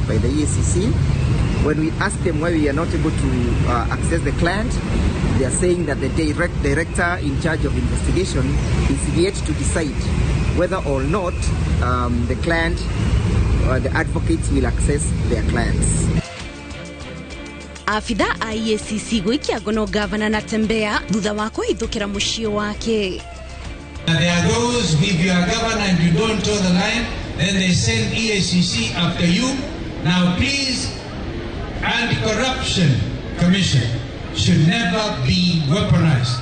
by the EACC. When we ask them why we are not able to access the client, they are saying that the director in charge of investigation is yet to decide whether or not the client or the advocates will access their clients. Afida IACC gwikia gono Governor Natembeya thutha wa kuhithukira mucio wake. There are those, if you are governor and you don't toe the line, then they send EACC after you. Now please, Anti-Corruption Commission should never be weaponized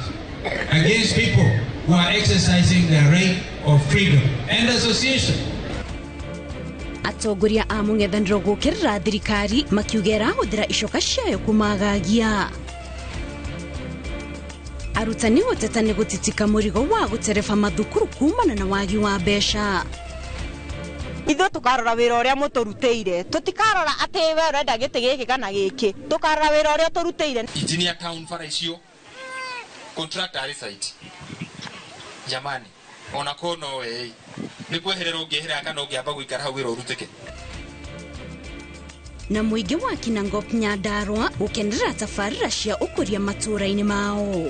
against people who are exercising their right of freedom and association. Atongoria a mung'ethaniro gukirira thirikari makiugera huthira icoka ciayo kumagagia. Arutani guteta ni gutitika murigo wa gutereba mathukuru kumana na wagi wa mbeca. Ithu tukarora wira uria muturuteire tutikarora ati we urenda giti giki kana giki tukarora wira uria turuteire engineer town fara icio contractor ari site jamani ona kono we ni kweherera ungehera kana ungiamba guikara hau wira urutike. Na muingi wa Kinangop Nyandarua ukenera tafarira cia ukuria matura-ini mao.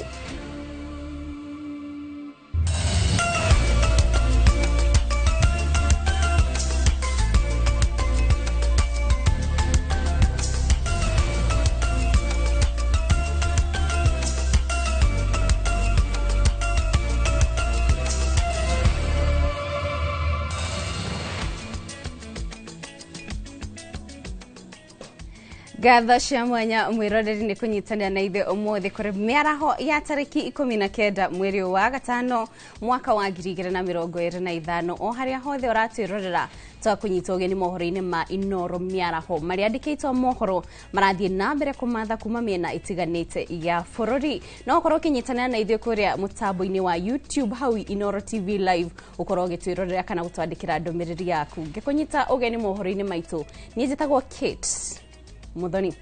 Gatho cia mwanya mwiroreri ni kunyitania na ithe umuthi kuri miaraho ya tariki 19 mweri wa gatano mwaka wa 2025 o haria hothe uratwirorera twa kunyita ugeni mohoro-ini ma Inoro miaraho maria andikitwo mohoro marathie na mbere kumatha kuma miena itiganite ya bururi no korwo kinyitania na ithe kuria mutambo-ini wa YouTube hau Inoro TV live ukorwo gitwirorera kana gutwandikira ndomereri yaku ngikunyita ugeni mohoro-ini maitu ni njitagwo Kate Muthoni.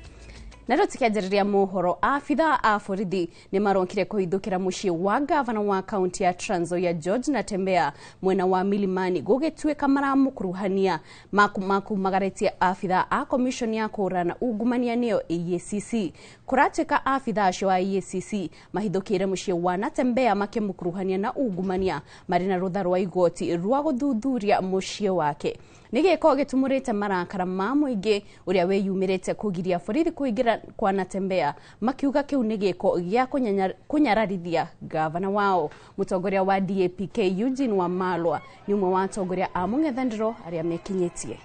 Naro tukianjĩrĩria mohoro afitha a borithi ni maronkire kuhithukira muciĩ wa gavana wa kaunti ya Trans Nzoia George Natembeya mwena wa Milimani gũgĩtuĩka maramukuruhania makumagaretie afitha a commission ya kũrana ungumania nĩyo EACC. Kũratuĩka afitha acio wa EACC mahithukire muciĩ wa Natembeya makimukuruhania na ungumania marĩ na rũtha rwa igoti rwa gũthuthuria muciĩ wake. Nigeko gitumurite marakara ma muingi uria weyumirite kugiria borithi kuingira kwa Natembeya makiuga kiu nigeko gya kunyararithia gavana wao. Mutongoria wa DAPK Eugene Wamalwa ni umwe wa atongoria a mung'ethaniro aria mekinyitie.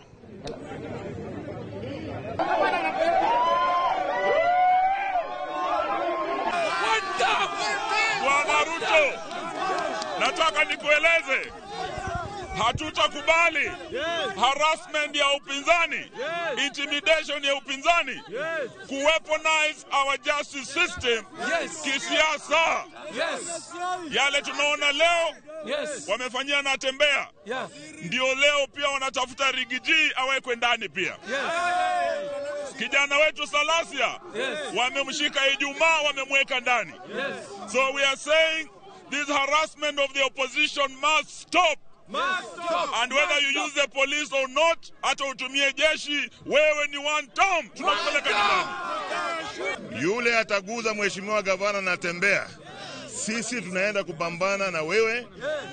Bwana Ruto, nataka nikueleze hatutakubali harassment ya upinzani, intimidation ya upinzani, kuweaponize our justice system kisiasa. Yale tunaona leo wamefanyia Natembeya, ndio leo pia wanatafuta Rigiji awekwe ndani pia. Kijana wetu Salasia wamemshika Ijumaa, wamemweka ndani. So we are saying this harassment of the opposition must stop. And whether you use the police or not, hata utumie jeshi, wewe ni one term, tunakupeleka nyumbani. Yule ataguza mheshimiwa gavana Natembeya, sisi tunaenda kupambana na wewe.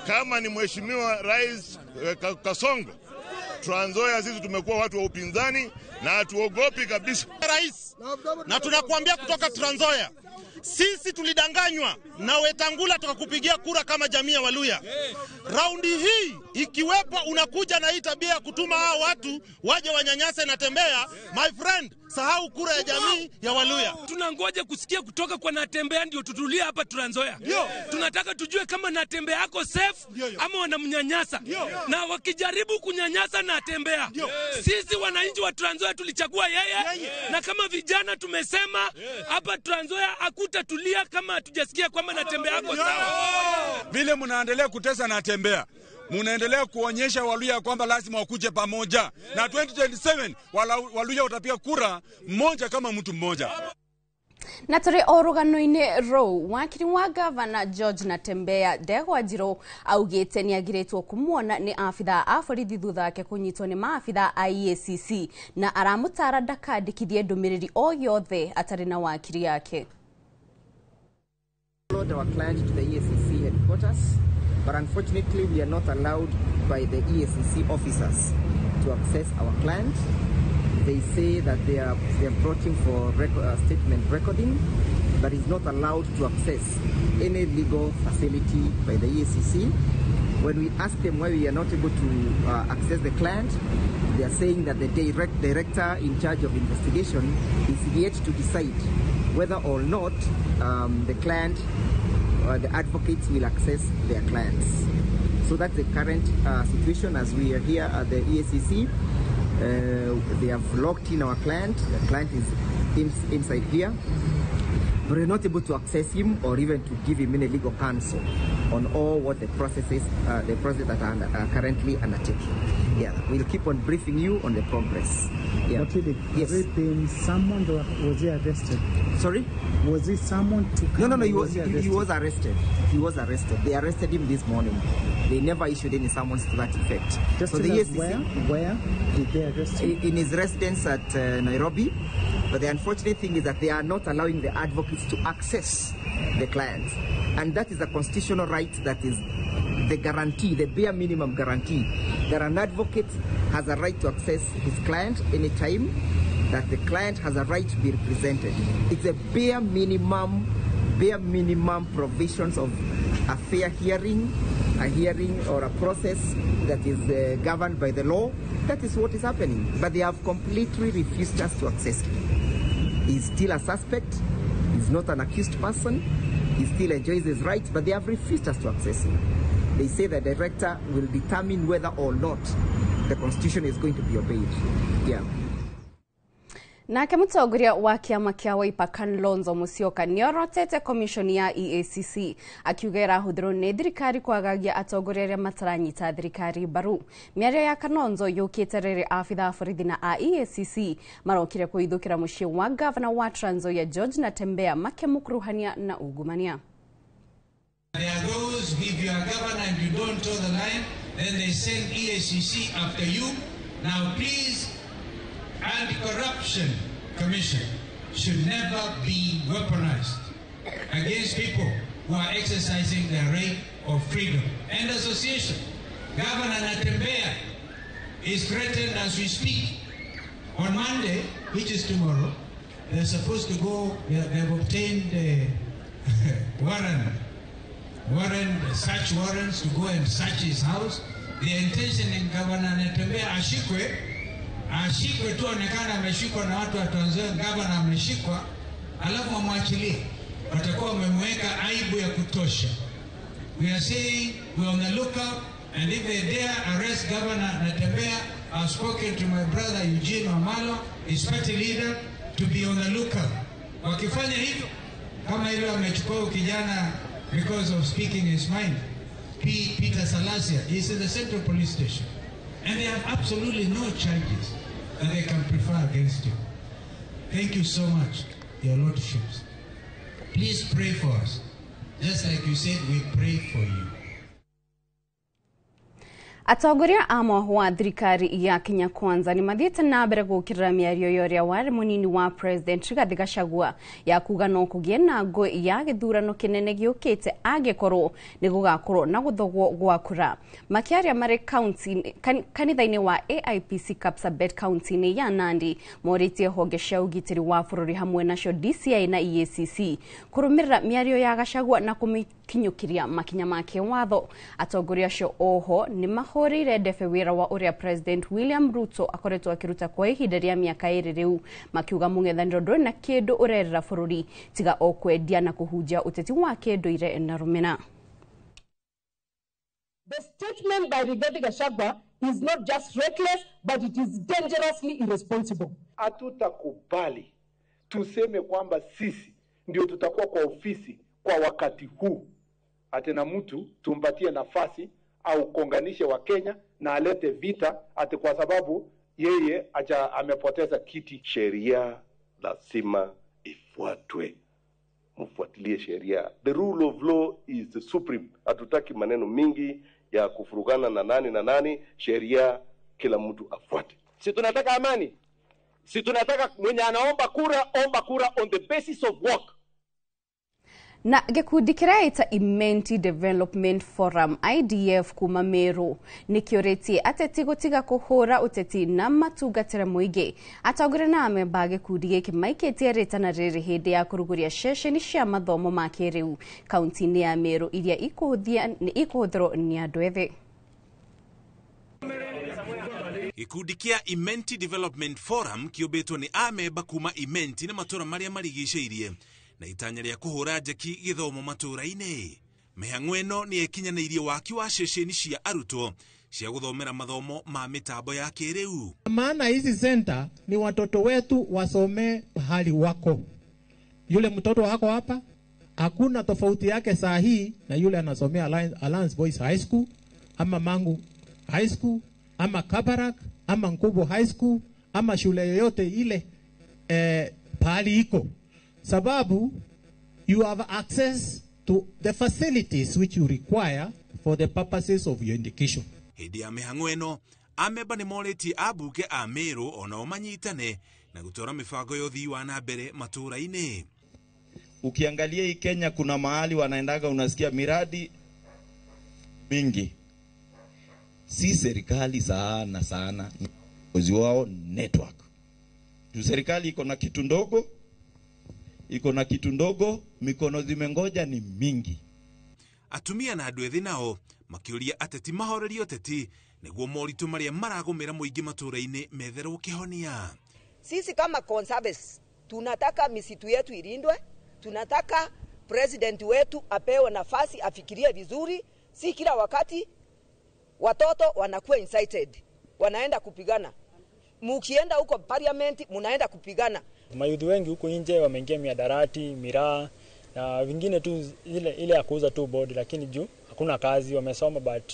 Kama ni mheshimiwa Rais Kasongo, Trans Nzoia sisi tumekuwa watu wa upinzani na hatuogopi kabisa rais. Na tunakuambia kutoka Trans Nzoia, sisi tulidanganywa na Wetangula tukakupigia kura kama jamii ya Waluya. Raundi hii ikiwepo unakuja na hii tabia ya kutuma hao watu waje wanyanyase Natembeya, my friend, sahau kura ya jamii ya Waluya. Tunangoja kusikia kutoka kwa Natembeya ndio tutulie hapa Trans Nzoia. Tunataka tujue kama Natembeya yako safe ama wanamnyanyasa. Na wakijaribu kunyanyasa Natembeya, sisi wananchi wa Trans Nzoia tulichagua yeye. Na kama vijana tumesema hapa Trans Nzoia hakutatulia kama hatujasikia kwamba Natembeya yako sawa. Vile mnaendelea kutesa Natembeya, munaendelea kuonyesha Waluya kwamba lazima wakuje pamoja. Na 2027 Waluya watapiga kura mmoja kama mtu mmoja. Na tore orugano-ini ro wakiri wa gavana George Natembeya Ndegwa Njiru augite ni agiritwo kumuona ni afitha a borithi thutha wake kunyitwo ni maafitha a EACC na aramutara ndakandikithie ndumiriri o yothe atari na wakiri yake. Followed our client to the EACC headquarters, but unfortunately we are not allowed by the EACC officers to access our client. They say that they are brought him for statement recording, but is not allowed to access any legal facility by the EACC. When we ask them why we are not able to access the client, they are saying that the director in charge of investigation is yet to decide whether or not the client or the advocates will access their clients. So that's the current situation as we are here at the EACC. They have locked in our client. The client is inside here, but we're not able to access him or even to give him any legal counsel on all what the processes that are currently undertaking. Yeah, we'll keep on briefing you on the progress. Yeah. But really, yes. Was it been summoned or was he arrested? Sorry? Was he summoned to come? No, he was arrested. He was arrested. They arrested him this morning. They never issued any summons to that effect. Just so where did they arrest him? In his residence at Nairobi. But the unfortunate thing is that they are not allowing the advocates to access the clients. And that is a constitutional right that is the guarantee, the bare minimum guarantee, that an advocate has a right to access his client anytime, that the client has a right to be represented. It's a bare minimum provisions of a fair hearing, a hearing or a process that is governed by the law. That is what is happening. But they have completely refused us to access him. He's still a suspect. He's not an accused person. He still enjoys his rights, but they have refused us to access him. They say the director will determine whether or not the constitution is going to be obeyed. Yeah. Nake mutongoria wa kiama kia Wiper Kalonzo Musyoka niorotete commission ya EACC akiugera hudhiro ni thirikari kwagagia atongoria aria mataranyita thirikari baru. Miario ya Kalonzo yukite riri afitha borithi na a EACC marokire kuithukira mucii wa gavana wa Trans Nzoia George Natembeya makemukuruhania na ungumania. There are those, if you are governor and you don't toe the line, then they send EACC after you. Now please, Anti-Corruption Commission should never be weaponized against people who are exercising their right of freedom and association. Governor Natembeya is threatened as we speak. On Monday, which is tomorrow, they're supposed to go, they've obtained search warrants to go and search his house. The intention in Governor Natembeya ashikwe tu onekana ameshikwa na watu wa Trans Nzoia, gavana ameshikwa, alafu wamwachilie, watakuwa wamemweka aibu ya kutosha. We are saying we're on the lookout, and if they dare arrest Governor Natembeya, I've spoken to my brother Eugene Wamalwa, his party leader, to be on the lookout. Wakifanya hivyo, kama hilo amechukua kijana because of speaking his mind, Peter Salasia, he's in the Central Police Station. And they have absolutely no charges that they can prefer against you. Thank you so much, your lordships. Please pray for us. Just like you said, we pray for you. Atongoria amwe wa thirikari ya Kenya Kwanza ni mathiete na mbere gukirira miario yoria wari munini wa President Rigathi Gachagua ya kuga no kugie na ngo ya githurano kinene giukite agekorwo ni gugakorwo na guthogwo gwa kura. Makiaria mari county kanithaini wa AIPC Kapsabet county ni ya Nandi moritie honge cia ugitiri wa bururi hamwe nacio DCI na EACC kurumirira miario ya Gachagua na kumikinyukiria makinya make watho. Atongoria cio oho ni mahorire ndefe wira wa uria President William Ruto akoretwo akiruta kwa ihinda ria miaka iri riu makiuga mung'ethaniro nduri na kindu urerera bururi tiga okwendia na kuhunjia uteti wa kinduire na rumena. The statement by Rigathi Gachagua is not just reckless, but it is dangerously irresponsible. Hatutakubali tuseme kwamba sisi ndio tutakuwa kwa ofisi kwa wakati huu. Ati na mtu tumpatie nafasi au konganishe wa Kenya na alete vita ati kwa sababu yeye amepoteza kiti. Sheria lazima ifuatwe. mfuatilie sheria. The rule of law is the supreme. Hatutaki maneno mingi ya kufurugana na nani. Sheria kila mtu afuate. Si tunataka amani. Si tunataka mwenye anaomba kura, omba kura on the basis of work. Na gikundi kiraita Imenti Development Forum IDF kuma Meru nikioretie ateti gutiga kuhura uteti na matugatira muige atagure na amemba gikundi giki maiketie retana riri hindi ya kuruguria ceceni cia mathomo ma kiriu kaunti-ini ya Meru iria ikuhuthirwo ni andu ethĩ. Gikundi kia Imenti Development Forum kiobetwo ni amemba kuma Imenti na matura maria marigicĩirie na itanya rĩa kuhura njeki githomo matura-ini. Mĩhang'o ĩno nĩ ĩkinyanĩirie waki wa ceceni cia arutwo cia guthomera mathomo ma mitambo ya kĩrĩu. Maana hizi center ni watoto wetu wasome hali wako. Yule mtoto wako hapa hakuna tofauti yake saa hii na yule anasomea Alliance Boys High School ama Mangu High School ama Kabarak ama Nkubo High School ama shule yoyote ile pahali iko. Sababu you have access to the facilities which you require for the purposes of your education. Hindi ya mĩhang'o ĩno amemba nĩ morĩtie ambunge a Meru onao manyitane na gũtwara mĩbango ya ũthii wa na mbere matũra-inĩ. Ukiangalia hii Kenya kuna mahali wanaendaga unasikia miradi mingi. Si serikali sana uzi wao network. Tu serikali iko na kitu ndogo, mikono zimengoja ni mingi. Atumia na andũ ethĩ nao makĩũria ateti mahorerio ateti nĩguo moritũ marĩa maragũmĩra mũingĩ matũra-inĩ metherwo kĩhonia. Sisi kama conservatives tunataka misitu yetu ilindwe, tunataka president wetu apewe nafasi afikirie vizuri, si kila wakati watoto wanakuwa incited, wanaenda kupigana. Mukienda huko parliament munaenda kupigana. Mayudhi wengi huko nje wameingia miadarati, miraa na vingine tu ile ya kuuza tu bodi, lakini juu hakuna kazi, wamesoma but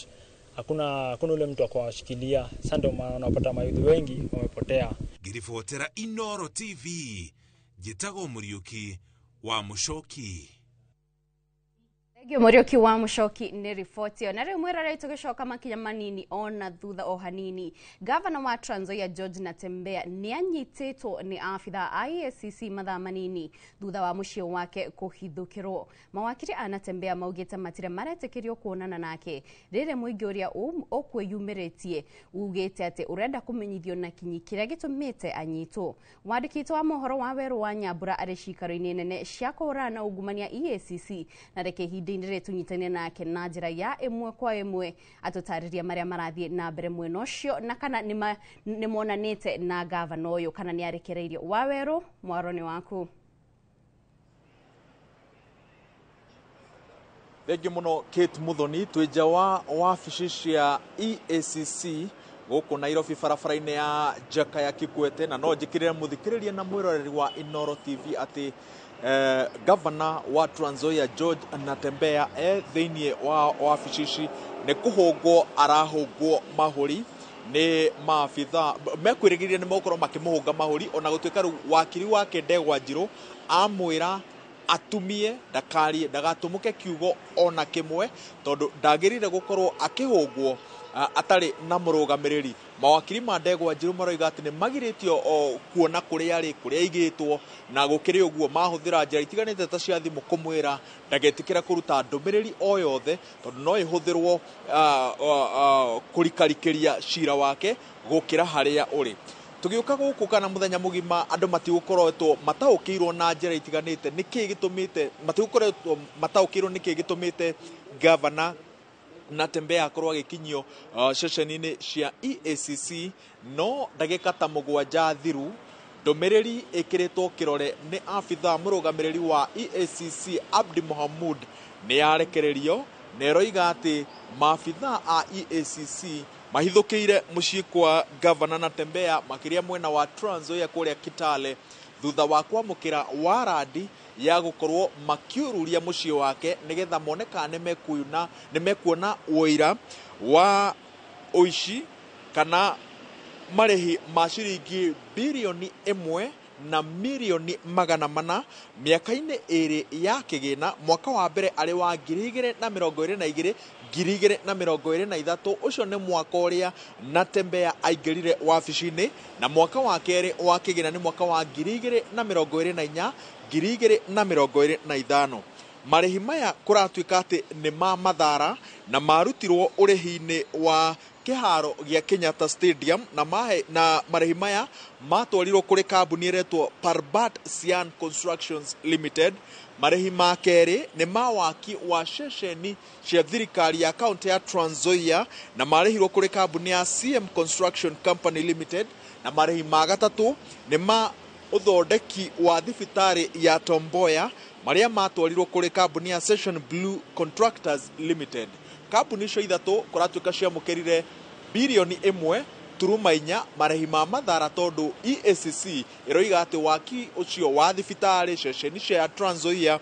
hakuna ule mtu akwashikilia. Sasa ndio unapata mayudhi wengi wamepotea. Ngiribotera Inooro TV Jitago Muriuki wa Mushoki. Murioki wa Mushoki ni ripoti yo. Na rĩu mwĩrore tũgĩcoka makinya manini ona thutha o hanini. Governor wa Trans Nzoia George Natembeya nĩ anyitĩtwo nĩ abitha a EACC mathaa manini thutha wa mũciĩ wake kũhithũkĩrwo. Mawakiri a Natembeya maugĩte matire maretĩkĩrio kuonana nake. Rĩrĩ mũingĩ ũrĩa ũkwĩyumĩrĩtie ugĩte atĩ ũrenda kũmenyithio na kinyi kĩrĩa gĩtũmĩte anyitwo. Wandĩki wa mohoro wa Werũ wa Nyambura arĩ cikaro-inĩ nene cia kũhũrana na ungumania EACC na reke ndire tunyitane nake na njira ya imwe kwa imwe atutariria maria marathie na mbere mwena ucio na kana ni monanite na governor uyu kana ni arekereirio. Wa Werũ mwaroni waku. Thengi muno Kate Muthoni twija wa wabici cia EACC guku Nairobi barabara-inĩ ya Jakaya Kikwete na no njikirire muthikiriria na mwiroreri wa Inooro TV ati Governor wa Trans Nzoia George Natembeya thĩinĩ wa wabici nĩ kũhũngwo arahũngwo mahũri nĩ maabitha mekwĩrĩgĩrĩire nĩ makorwo makĩmũhũnga mahũri ona gũtuĩka rĩu wakiri wake Ndegwa Njirũ amwĩra atumie ndagatũmũke kiugo ona kĩmwe tondũ ndagĩrĩire gũkorwo akĩhũngwo atarĩ na mũrũgamĩrĩri. Mawakiri ma Ndegwa Njirũ maroiga atĩ nĩ magirĩtio kuona kũrĩa aigĩtwo na gũkĩrĩ ũguo mahũthĩra njĩra itiganĩte ta cia thimũ kũmwĩra ndagetĩkĩra kũruta ndũmĩrĩri o yothe tondũ no ĩhũthĩrwo kũrikarikĩria cira wake gũkĩra harĩa ũrĩ. Tugiuka gũkũ kana muthenya mugima andũ matigũkoretwo mataũkĩirwo na njĩra itiganĩte nĩkĩ gĩtũmĩte matigũkoretwo mataũkĩirwo nĩkĩ gĩtũmĩte Governor Natembeya akorwo agĩkinyio ceceni-inĩ cia EACC no ndagĩka ta mũgwanja thiru ndũmĩrĩri ĩkĩrĩtwo kĩrore nĩ abitha mũrũgamĩrĩri wa EACC Abdi Mohamud nĩ yarekererio na eroiga atĩ maabitha a EACC mahithũkĩire mũciĩ kwa Governor Natembeya makĩria mwena wa Trans Nzoia kũrĩa Kitale thutha wa kwamũkĩra warandi ya gũkorwo makiururia mũciĩ wake nĩgetha moneka nĩ mekuona ũira wa ũici kana marĩhi ma ciringi bilioni 1 na mirioni magana mana miaka-inĩ ĩrĩ ya kĩgĩna. Mwaka wa mbere arĩ wa 2022 2023 ucio nĩ mwaka ũrĩa Natembeya aingĩrire wabici-inĩ, na mwaka wa kerĩ wa kĩgĩna nĩ mwaka wa 2024 2025. Marĩhi maya kũratuĩka atĩ nĩ ma mathara na marutirwo ũrĩhi-inĩ wa kĩharo gĩa Kenyatta Stadium na marĩhi maya matwarirwo kũrĩ kambuni ĩretwo Parbat Sian Constructions Limited. Marĩhi ma kerĩ nĩ ma waki wa ceceni cia thirikari ya kaunti ya Trans Nzoia na marĩhirwo kũrĩ kambuni ya CM Construction Company Limited, na marĩhi ma gatatũ nĩ ma ũthondeki wa thibitarĩ ya Tom Mboya marĩa matwarirwo kũrĩ kambuni ya Session Blue Contractors Limited. Kambuni icio ithatũ kũratuĩka ciamũkĩrire bilioni 1.4 marĩhi ma mathara tondũ EACC ĩroiga atĩ waki ũcio wa thibitarĩ, ceceni cia Trans Nzoia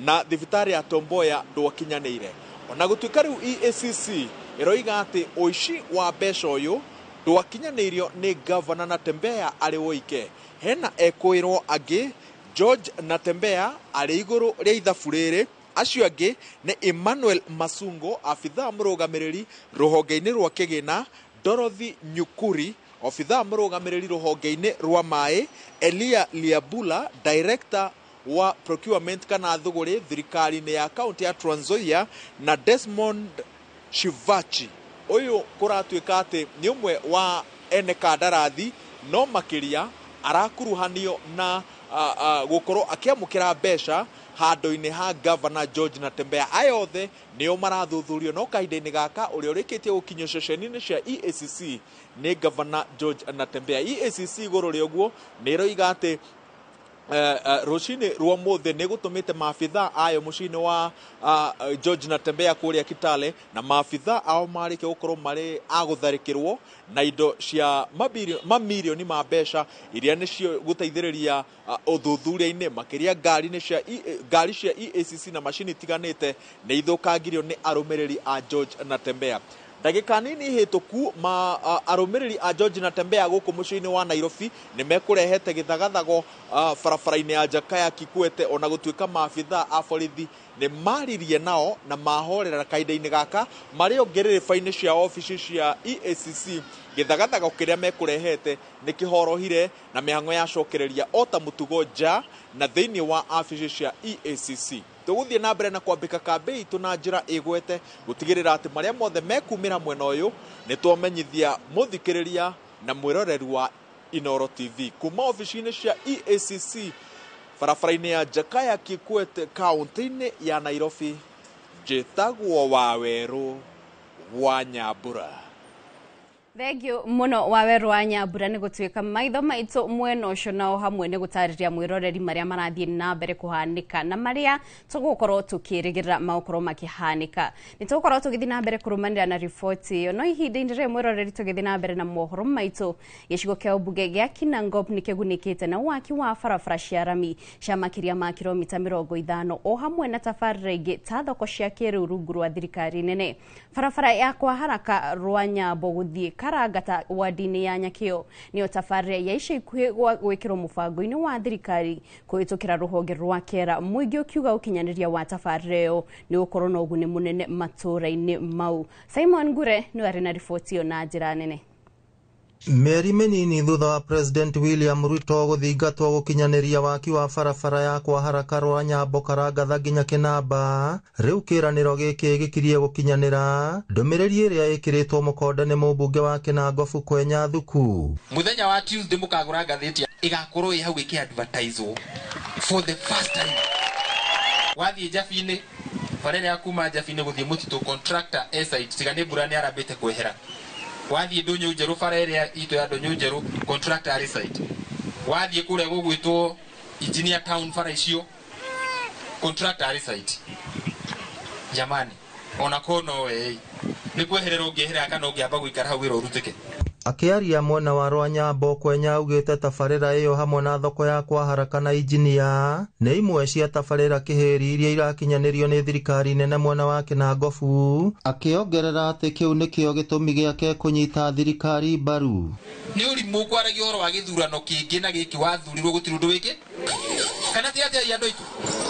na thibitarĩ ya Tom Mboya ndwakinyanĩire. Ona gũtuĩka rĩu EACC ĩroiga atĩ ũici wa mbeca ũyũ ndwakinyanĩirio nĩ Governor Natembeya arĩ woike. Hena ekũĩrwo angĩ George Natembeya arĩ igũrũ rĩa ithabu rĩrĩ. Acio angĩ nĩ Emmanuel Masungo, abithaa mũrũgamĩrĩri rũhonge-inĩ rwa kĩgĩna, Dorothy Nyukuri, obithaa mũrũgamĩrĩri rũhonge-inĩ rwa maĩ, Elia Liabula, director wa procurement kana thũgũrĩ thirikari-inĩ ya kaunti ya Trans Nzoia, na Desmond Shivachi. Ũyũ kũratuĩka atĩ nĩ ũmwe wa ene kandarathi no makĩria arakuruhanio na gũkorwo akĩamũkĩra mbeca handũ-inĩ ha Governor George Natembeya. Aya othe nĩo marathuthurio no kahinda-inĩ gaka ũrĩa ũrĩkĩtie gũkinyio ceceni-inĩ cia EACC nĩ Governor George Natembeya. EACC igũrũ rĩa ũguo nĩ ĩroiga atĩ rũcinĩ rwa mũthĩ nĩ gũtũmĩte maabithaa ayo mũciĩ-inĩ wa George Natembeya kũrĩa Kitale, na maabithaa ao marĩkia gũkorwo marĩ agũtharĩkĩrwo na indo cia mamirioni ma mbeca iria nĩcio gũteithĩrĩria ũthuthuria-inĩ makĩria ngari cia EACC na macini tiganĩte nĩ ithũkangirio nĩ arũmĩrĩri a George Natembeya. Ndagĩka nini hĩtũku arũmĩrĩri a George Natembeya gũkũ mũciĩ-inĩ wa Nairobi nĩ mekũrehete gĩthagathago barabara-inĩ ya Jakaya Kikwete, ona gũtuĩka maabithaa a borithi nĩ maririe nao na mahorera kahinda-inĩ gaka marĩ ngĩrĩrĩba-inĩ cia ofici cia EACC. Gĩthagathago kĩrĩa mekũrehete nĩ kĩhorohire na mĩhang'o yacokereria o ta mũtugo nja na thĩinĩ wa ofici cia EACC. Tũgũthiĩ na mbere na kwambĩka kambĩ itũ na njĩra ĩgwete gũtigĩrĩra atĩ marĩa mothe mekumĩra mwena ũyũ nĩ twamenyithia mũthikĩrĩria na mwĩroreri wa Inooro TV kuma ofici-inĩ cia EACC barabara-inĩ ya Jakaya Kikwete kaunti-inĩ ya Nairobi. Njĩtagwo Wawerũ wa Nyambura. Thengio muno Wawerũ wa Nyambura nĩ gũtuĩka maitho maitũ mwena ũcio nao hamwe nĩ gũtarĩria mwĩroreri marĩa marathiĩ na mbere kũhanĩka na marĩa tũgũkorwo tũkĩrĩgĩrĩra magũkorwo makĩhanĩka. Nĩ tũgũkorwo tũgĩthiĩ na mbere kũrũmanĩrĩra na riboti ĩyo, no ihinda-inĩ rĩrĩ mwĩroreri tũgĩthiĩ na mbere na mohoro maitũ. Gĩcigo kĩa ũmbunge gĩa Kinangop nĩ kĩgunĩkĩte na waki wa barabara cia rami cia makĩria ma kilomita 50 o hamwe na tabarĩra ingĩ ta thoko cia kĩrĩu rungu rwa thirikari nene. Barabara ya kwa haraka rwa Nyambo gũthiĩ Karangata wadi-inĩ ya Nyakĩo nĩyo tabarĩra ya ica ikuhĩ gwĩkĩrwo mũbango-inĩ wa thirikari kũhĩtũkĩra rũhonge rwa kĩera, mũingĩ ũkiuga ũkinyanĩria wa tabarĩra ĩyo nĩ gũkorwo na ũguni mũnene matũũra-inĩ mau. Simon Ngure nĩ arĩ na riboti ĩyo na njĩra nene. Mĩeri mĩnini thutha wa President William Ruto gũthingatwo gũkinyanĩria waki wa barabara ya kwa haraka rwa Nyambo Karangatha nginya Kinamba, rĩu kĩranĩro gĩkĩ gĩkirie gũkinyanĩra, ndũmĩrĩri ĩrĩa ĩkĩrĩtwo mũkonde nĩ mũmbunge wa Kinangofu Kwenya Thuku. Mũthenya wa Tuesday mũkagũra ngathĩti ĩgakorwo ĩ hau ĩkĩadvertise for the first time. Wathiĩ Njabi-inĩ barabara ya kuma Njabi-inĩ gũthiĩ Mũtitũ contractor site tiga nĩ mbura nĩ arambĩte kwehera. Wathiĩ Ndũnyũ Njerũ bara ĩrĩa itũ ya Ndũnyũ Njerũ contractor site. Wathiĩ kũrĩa gũgwĩtwo Engineer Town bara icio contractor site. Jamani, ona kono nĩ kweherera ũngĩehera kana ũngĩamba gũikara hau wĩra ũrutĩke. Akiaria mwena wa Rwanyambo Kwenya augite tabarĩra ĩyo hamwe na thoko ya kwa haraka na injinia nĩ imwe cia tabarĩra kĩhĩri iria irakinyanĩrio nĩ thirikari nene mwena wa Kinangofu, akĩongerera atĩ kĩu nĩkĩo gĩtũmi gĩake kũnyita thirikari mbaru. Nĩ ũrimũ kwaragia ũhoro wa gĩthurano kĩngĩ na gĩkĩ wathurirwo gũtirĩ ũndũ wĩkĩ kana ti atĩa andũ aitũ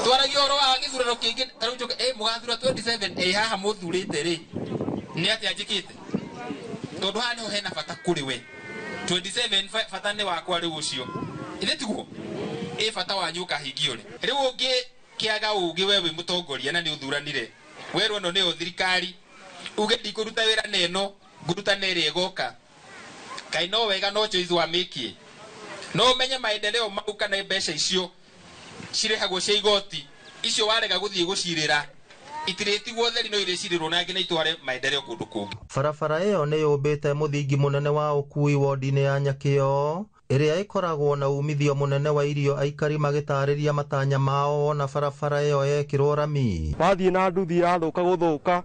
twaragia ũhoro wa gĩthurano kĩngĩ tarĩu njoke mũgathura 27 haha mũthurĩte rĩ nĩ atĩa njĩkĩte tondũ haha nĩho hena bata kũrĩ we 27 bata nĩ wakwa rĩu ũcio ithe tiguo bata wanyu ũkahingio rĩu ũngĩ kĩaga ũgĩ we wĩ mũtongoria na nĩ ũthuranire werwo ĩno nĩyo thirikari uge ndikũruta wĩra neno ngũruta nerĩ ĩgoka kai no wega no choice wa mĩkie no menye maendeleo mau kana mbeca icio cirehagwo cia igoti icio warega gũthiĩ gũcirĩra itirĩtigwo theri no irĩcirirwo na ngĩ na itware maendeleo kũndũ kũngĩ. Barabara ĩyo nĩ yũmbĩte mũthingi mũnene wa ũkui wodi-inĩ ya Nyakĩo ĩrĩa ĩkoragwo na umithio mũnene wa irio, aikari magĩtarĩria matanya mao na barabara ĩyo yekĩrwo rami. Wathiĩ na nduthi irathũka gũthũka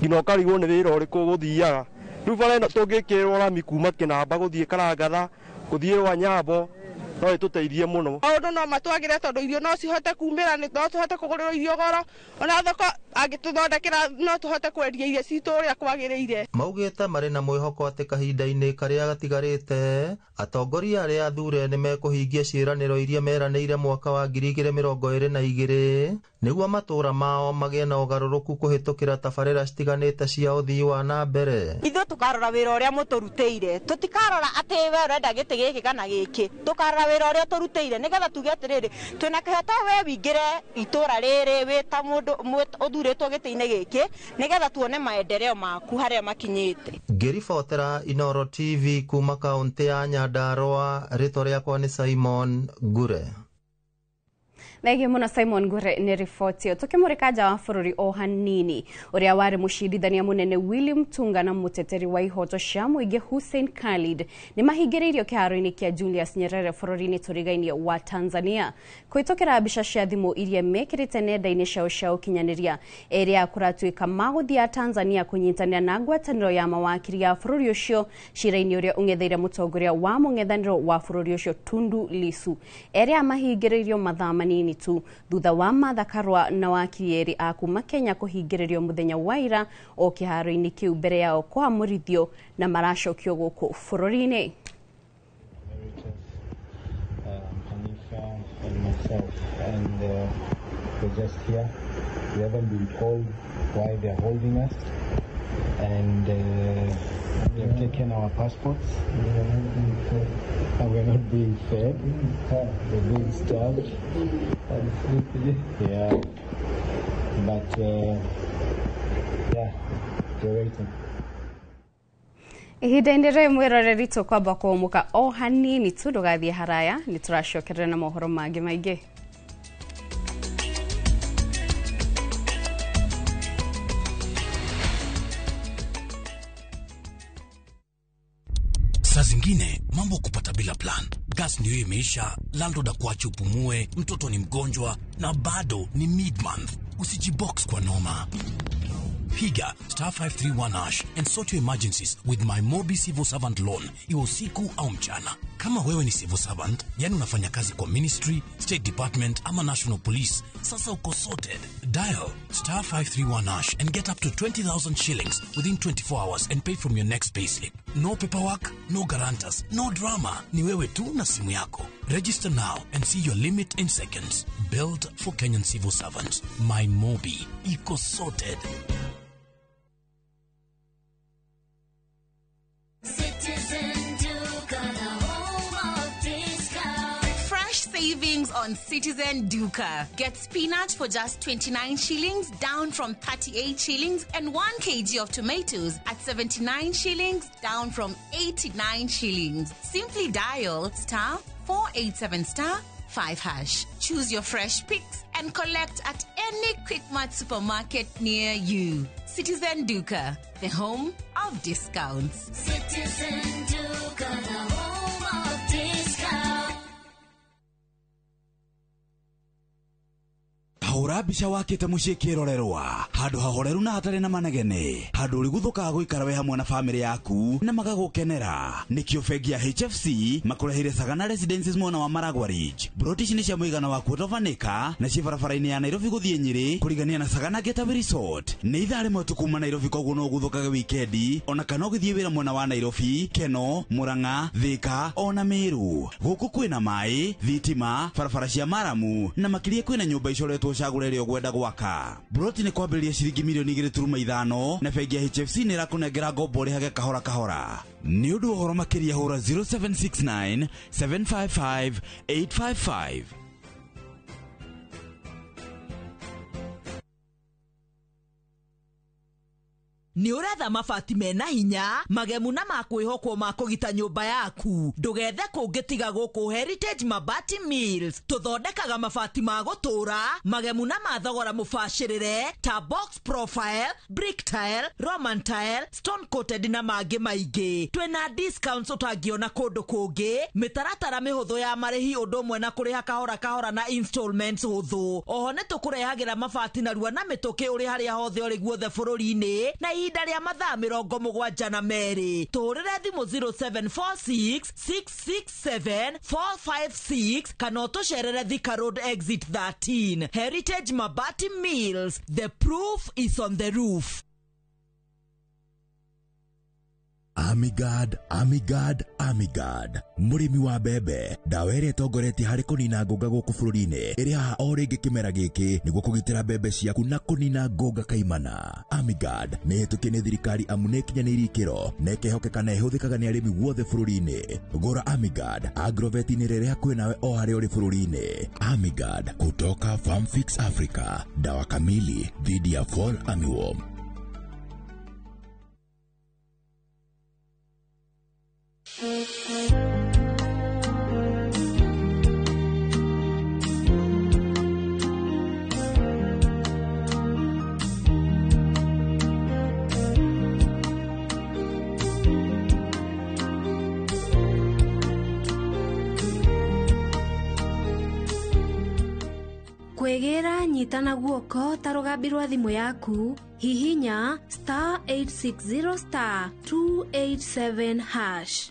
nginya ũkarigwo nĩ wĩra ũrĩkũ gũthiaga. Rĩu bara ĩno tũngĩkĩrwo rami kuma Kĩnamba gũthiĩ Karangatha gũthiĩ Rwanyambo no ĩtũteithie mũno. Maũndũ no matwagĩre tondũ irio no cihote kumĩra, no tũhote kũgũrĩrwo irio goro, ona thoko angĩtũthondekera no tũhote kwendia irio citũ ũrĩa kwagĩrĩire. Maugĩte marĩ na mwĩhoko atĩ kahinda-inĩ karĩa gatigarĩte atongoria arĩa athure nĩ mekũhingia ciĩranĩro iria meranĩire mwaka wa 2022 nĩguo matũra mao magĩe na ũgarũrũku kũhĩtũkĩra tabarĩra citiganĩte cia ũthii wa na mbere. Ithuĩ tũkarora wĩra ũrĩa mũtũrutĩire, tũtikarora atĩ we ũrenda gĩtĩ gĩkĩ kana gĩkĩ, tũkarora wĩra ũrĩa tũrutĩire nĩgetha tuge atĩrĩrĩ twĩna kĩhoto we wingĩre itũra rĩrĩ wĩ ta mũndũ ũthurĩtwo gĩtĩ-inĩ gĩkĩ nĩgetha tuone maendeleo maku harĩa makinyĩte. Ngĩribotera Inooro TV kuma kaunti ya Nyandarua, rĩtwa rĩakwa nĩ Simon Ngure. Thegi mũno Simon Ngure nĩ riboti ĩyo. Tũkĩmũrĩka nja wa bũrũri o hanini, ũrĩa warĩ mũcirithania mũnene William Tunga na mũteteri wa ihoto cia mũingĩ Hussein Khalid nĩ mahingĩrĩirio kĩharo-inĩ kĩa Julius Nyerere bũrũri-inĩ tũrigainie wa Tanzania. Kũhĩtũkĩra mbica cia thimũ iria mekĩrĩte nenda-inĩ ciao cia ũkinyanĩria, erĩ kũratuĩka magũthiĩ Tanzania kũnyitanĩra na ngwatanĩro ya mawakiri ya bũrũri ũcio cira-inĩ ũrĩa ũng'etheire mũtongoria wa mũng'ethanĩro wa bũrũri ũcio Tundu Lissu. Erĩ mahingĩrĩirio mathaa manini tu thutha wa Martha Karua na wakiri erĩ a kuma Kenya kũhingĩrĩrio mũthenya wa ira o kĩharo-inĩ kĩu mbere yao kwamũrithio na maracokio gũkũ bũrũri-inĩ. We haven't been told why they are holding us, and they have taken our passports, and we are not being fed. We're being starved. Yeah, but yeah, we're waiting. Ihinda-inĩ rĩrĩ mwĩroreri tũkwamba kũmũka o hanini tu, ndũgathiĩ haraya, nĩ tũracokerera na mohoro mangĩ maingĩ. Saa zingine mambo kupata bila plan. Gas ndio imeisha, landlord akuache upumue, mtoto ni mgonjwa na bado ni mid-month. Usijibox kwa noma. Piga *531# and sort your emergencies with my Mobi Civil Servant Loan, iwe usiku au mchana. Kama wewe ni civil servant, yani unafanya kazi kwa ministry, state department ama national police, sasa uko sorted. Dial *531# and get up to 20,000 shillings within 24 hours and pay from your next payslip. No paperwork, no guarantors, no drama. Ni wewe tu na simu yako. Register now and see your limit in seconds. Built for Kenyan civil servants. My Mobi. Iko sorted. Savings on Citizen Duka. Get spinach for just 29 shillings, down from 38 shillings, and 1 kg of tomatoes at 79 shillings, down from 89 shillings. Simply dial *487*5#. Choose your fresh picks and collect at any Quickmart supermarket near you. Citizen Duka, the home of discounts. Citizen Duka, the home of discounts. hura mbica wakite muciĩ kĩrorerwa handũ hahoreru na hatarĩ na manegene, handũ ũrĩ gũthũkaga gũikara we hamwe na famĩlĩ yaku na magagũkenera. Nĩkĩo bengi ya HFC makũrehire Sagana Residences mwena wa Maragwa Ridge. Broti ici nĩ cia mũigana wa quarter of an acre na ciĩ barabara-inĩ ya Nairobi gũthiĩ Nyĩrĩ kũrigania na Sagana Getaway Resort. Nĩ ithaa rĩmwe tu kuma Nairobi, koguo no gũthũkage wikendi ona kana ũgĩthiĩ wĩra mwena wa Nairobi, Keno, Murang'a, Thika ona Meru. Gũkũ kwĩna maĩ, thitima, barabara cia maramu na makĩria kwĩna nyũmba icoretwo cagũre ĩrĩa ũkwenda gwaka. Broti nĩ kwambĩrĩria ciringi mirioni 2.5 na bengi ya HFC nĩ ĩrakũnengera ngombo ũrĩhage kahora kahora. Nĩ ũndũ ũhoro makĩria hũra 0769 755 855. Ni uretha mabati mena hinya magemu na makwĩhokwo ma kũgita nyũmba yaku. Ndũgethe kũngĩtiga gũkũ Heritage Mabati Mills. Tũthondekaga mabati ma gũtũra magemu na mathogora mũbacĩrĩre ta box profile, brick tile, roman tile, stone coated na mangĩ maingĩ. Twĩna discounts ũtangĩona kũndũ kũngĩ, mĩtaratara mĩhũthũ ya marĩhi ũndũ ũmwe na kũrĩha kahora kahora na installments hũthũ. Oho nĩ tũkũrehagĩra mabati narua na mĩtũkĩ ũrĩ harĩa hothe ũrĩ guothe bũrũri-inĩ na ihinda rĩa mathaa 72. Tũhũrĩre thimũ 0746 667 456 kana ũtũcerere Thika Road Exit 13. Heritage Mabati Mills, the proof is on the roof. Amigad, Amigad, Amigad. Mũrĩmi wa mbembe, ndawa ĩrĩa ĩtongoretie harĩ kũnina ngũnga gũkũ bũrũri-inĩ ĩrĩ haha o rĩngĩ kĩmera gĩkĩ nĩguo kũgitĩra mbembe ciaku na kũnina ngũnga kaimana. Amigad nĩ ĩhĩtũkie nĩ thirikari amu nĩ ĩkinyanĩirie ikĩro na ĩkehokeka na ĩhũthĩkaga nĩ arĩmi wothe bũrũri-inĩ. Gũra Amigad agrovet-inĩ rĩrĩa hakuhĩ nawe o harĩa ũrĩ bũrũri-inĩ. Amigad kutoka Farm Fix Africa, dawa kamili dhidi ya fall armyworm. Kwegera nyitana guoko ta rũgambi rwa thimũ yaku, hihinya *860 *287#.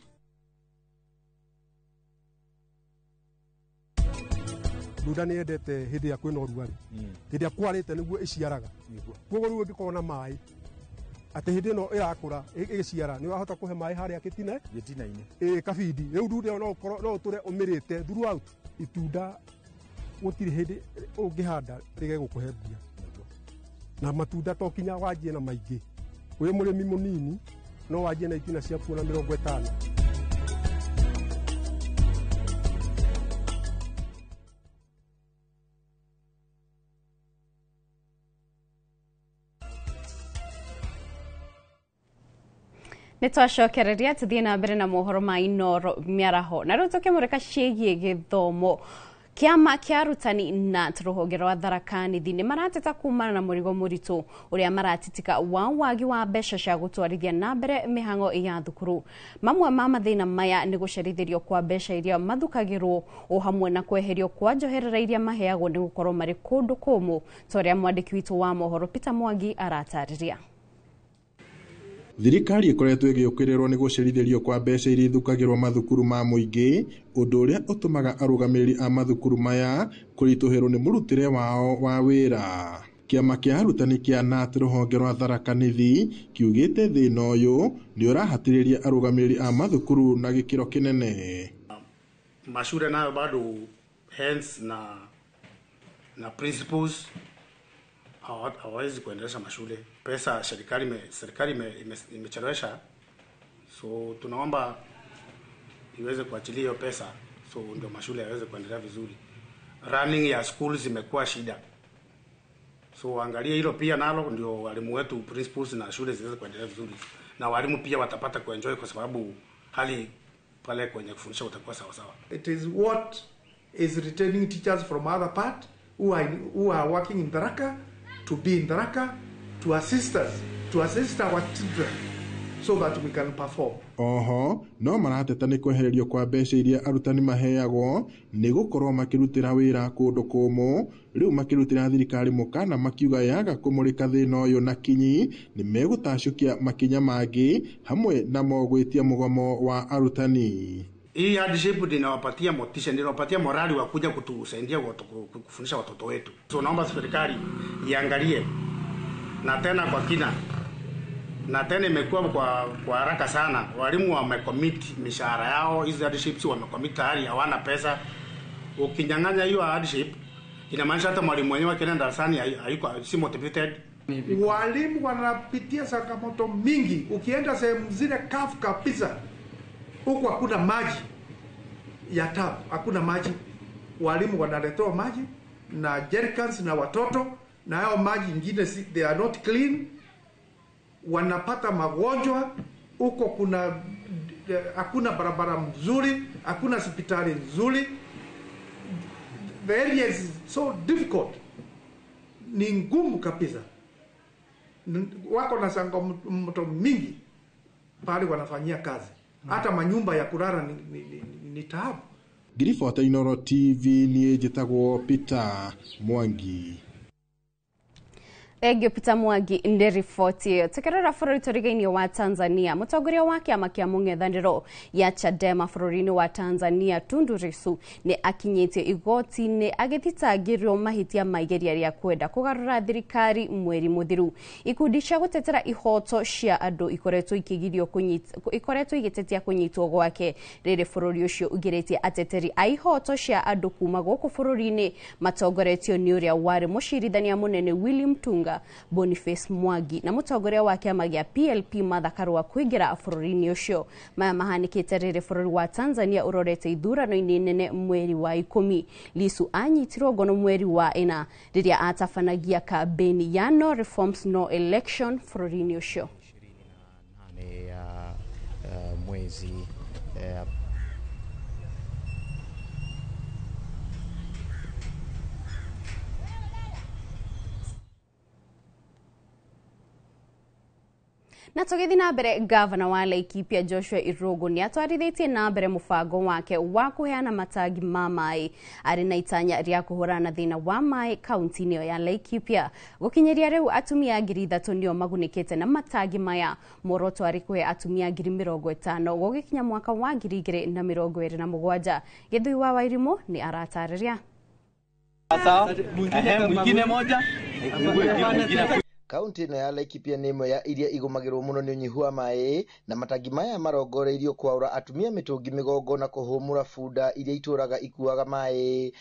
Nduda nĩ endete hĩndĩ ya kwĩna ũrugarĩ, hĩndĩ ya kwarĩte nĩguo ĩciaraga. Koguo rĩu ũngĩkorwo na maĩ atĩ hĩndĩ ĩno ĩrakũra ĩgĩciara nĩ wahota kũhe maĩ harĩa gĩtina-inĩ kabindi. Rĩu nduda no ũtũre ũmĩrĩte throughout itunda, gũtirĩ hĩndĩ ũngĩhanda rĩge gũkũhe mbia. Na matunda to kinya wanjie na maingĩ, wĩ mũrĩmi mũnini no wanjie na itina ciaku na 50. Nĩ twacokereria tũthiĩ na mbere na mohoro ma Inooro mĩaraho na rĩu tũkĩmũrĩka ciĩgiĩ gĩthomo. Kiama kĩa arutani na rũhonge rwa Tharaka Nithi nĩ marateta kumana na mũrigo mũritũ ũrĩa maratitika wa wagi wa mbeca cia gũtwarithia na mbere mĩhang'o ya thukuru. Mamwe ma mathĩna maya nĩ gũcerithĩrio kwa mbeca iria mathukagĩrwo o hamwe na kweherio kwa njoherera iria maheagwo nĩ gũkorwo marĩ kũndũ kũmũ, ta ũrĩa mwandĩki witũ wa mohoro Peter Mwangi aratarĩria. Thirikari ĩkoretwo ĩgĩũkĩrĩrwo nĩ gũcerithĩrio kwa mbeca iria ithukagĩrwo mathukuru ma mũingĩ, ũndũ ũrĩa ũtũmaga arũgamĩrĩri a mathukuru maya kũritũhĩrwo nĩ mũrutĩre wao wa wĩra. Kĩama kĩa arutani kĩa KNUT rũhonge rwa Tharaka Nithi kiugĩte thĩna ũyũ nĩ ũrahatĩrĩria arũgamĩrĩri a mathukuru na gĩkĩro kĩnene. Mashule nayo bado hence na principals hawawezi kuendelesha mashule. Pesa serikali imechelewesha, so tunaomba iweze kuachilia hiyo pesa so ndio mashule yaweze kuendelea vizuri. Running ya schools imekuwa shida, so angalia hilo pia nalo ndio walimu wetu principals na shule ziweze kuendelea vizuri, na walimu pia watapata kuenjoy kwa sababu hali pale kwenye kufundisha utakuwa sawa sawa. It is what is retaining teachers from other part who are working in Tharaka to be in Tharaka to assist us, to assist our children so that we can perform. Oho no marateta nĩ kwehererio kwa mbeca iria arutani maheagwo nĩ gũkorwo makĩrutĩra wĩra kũndũ kũmũ. Rĩu makĩrutĩra thirikari mũkana makiuga yaga kũmũrĩka thĩna ũyũ na kinyi nĩ megũtacũkia makinya mangĩ hamwe na mogwĩtia mũgomo wa arutani. Hii hardship inawapatia motisha, inawapatia morali wa kuja kutusaidia kufundisha watoto wetu. So naomba serikali iangalie na tena kwa kina. Na tena imekuwa kwa haraka sana. Walimu wamecommit mishahara yao, hizo hardships wamecommit tayari hawana pesa. Ukinyang'anya hiyo hardship inamaanisha hata mwalimu mwenyewe akienda darasani hayuko si motivated. Walimu wanapitia changamoto mingi. Ukienda sehemu zile kafu kabisa, huko hakuna maji ya tap, hakuna maji. Walimu wanaletewa maji na jerrycans na watoto, na hao maji ingine they are not clean. Wanapata magonjwa huko, hakuna barabara mzuri, hakuna hospitali nzuri. The area is so difficult. Ni ngumu kabisa. Wako na changamoto mingi pale wanafanyia kazi. Hata manyumba ya kulala ni taabu. Ngiribota Inooro TV niĩ njĩtagwo Peter Mwangi. Egyo Peter Mwangi ndi ripoti iyo. Tukerera bũrũri tũrigainĩ wa Tanzania, mũtongoria wa kĩama kĩa mũng'ethanĩro ya Chadema bũrũri-inĩ wa Tanzania Tundu Lissu nĩ akinyĩtio igoti-inĩ agĩthitangĩrwo mahĩtia ma igeria rĩa kwenda kũgarũra thirikari mweri mũthiru. Ikundi cia gũtetera ihoto cia andũ ikoretwo igĩtetia kũnyitwo gwake. Rĩrĩ bũrũri ũcio ugĩrĩtie ateteri a ihoto cia andũ kuma gũkũ bũrũri-inĩ matongoretio nĩ ũrĩa warĩ mũcirithania mũnene William Tunga, Boniface Mwangi na mũtongoria wa kĩama gĩa PLP Martha Karua kũingĩra bũrũri-inĩ ũcio. Maya mahanĩkĩte rĩrĩ bũrũri wa Tanzania ũrorete ithurano-inĩ nene mweri wa 10. Lissu anyitirwo ngono mweri wa 4 rĩrĩa atabanagia kambeni ya no reforms no election bũrũri-inĩ ũcio. Mwezi Na tugithi na mbere, gavana wa Laikipia Joshua Irungu ni atwarithitie na mbere mũbango wake wa kuheana matangi ma maĩ arĩ na itanya rĩa kũhũrana na thĩna wa maĩ kaunti-inĩ ya Laikipia. Gũkinyĩria rĩu atumia 3,000 nĩo magunĩkĩte na matangi maya, muoroto arĩ kũhe atumia 50,000 gũgĩkinya mwaka wa 2027. Gĩthui wa Wairimũ ni aratarĩria. Kaunti ĩno ya Laikipia nĩ ĩmwe ya iria igũmagĩrwo mũno nĩ ũnyihu wa maĩ, na matangi maya marongoreirio kwaura atumia mĩtũngi mĩgongo na kũhũmũra bunda iria itũraga ikuaga maĩ.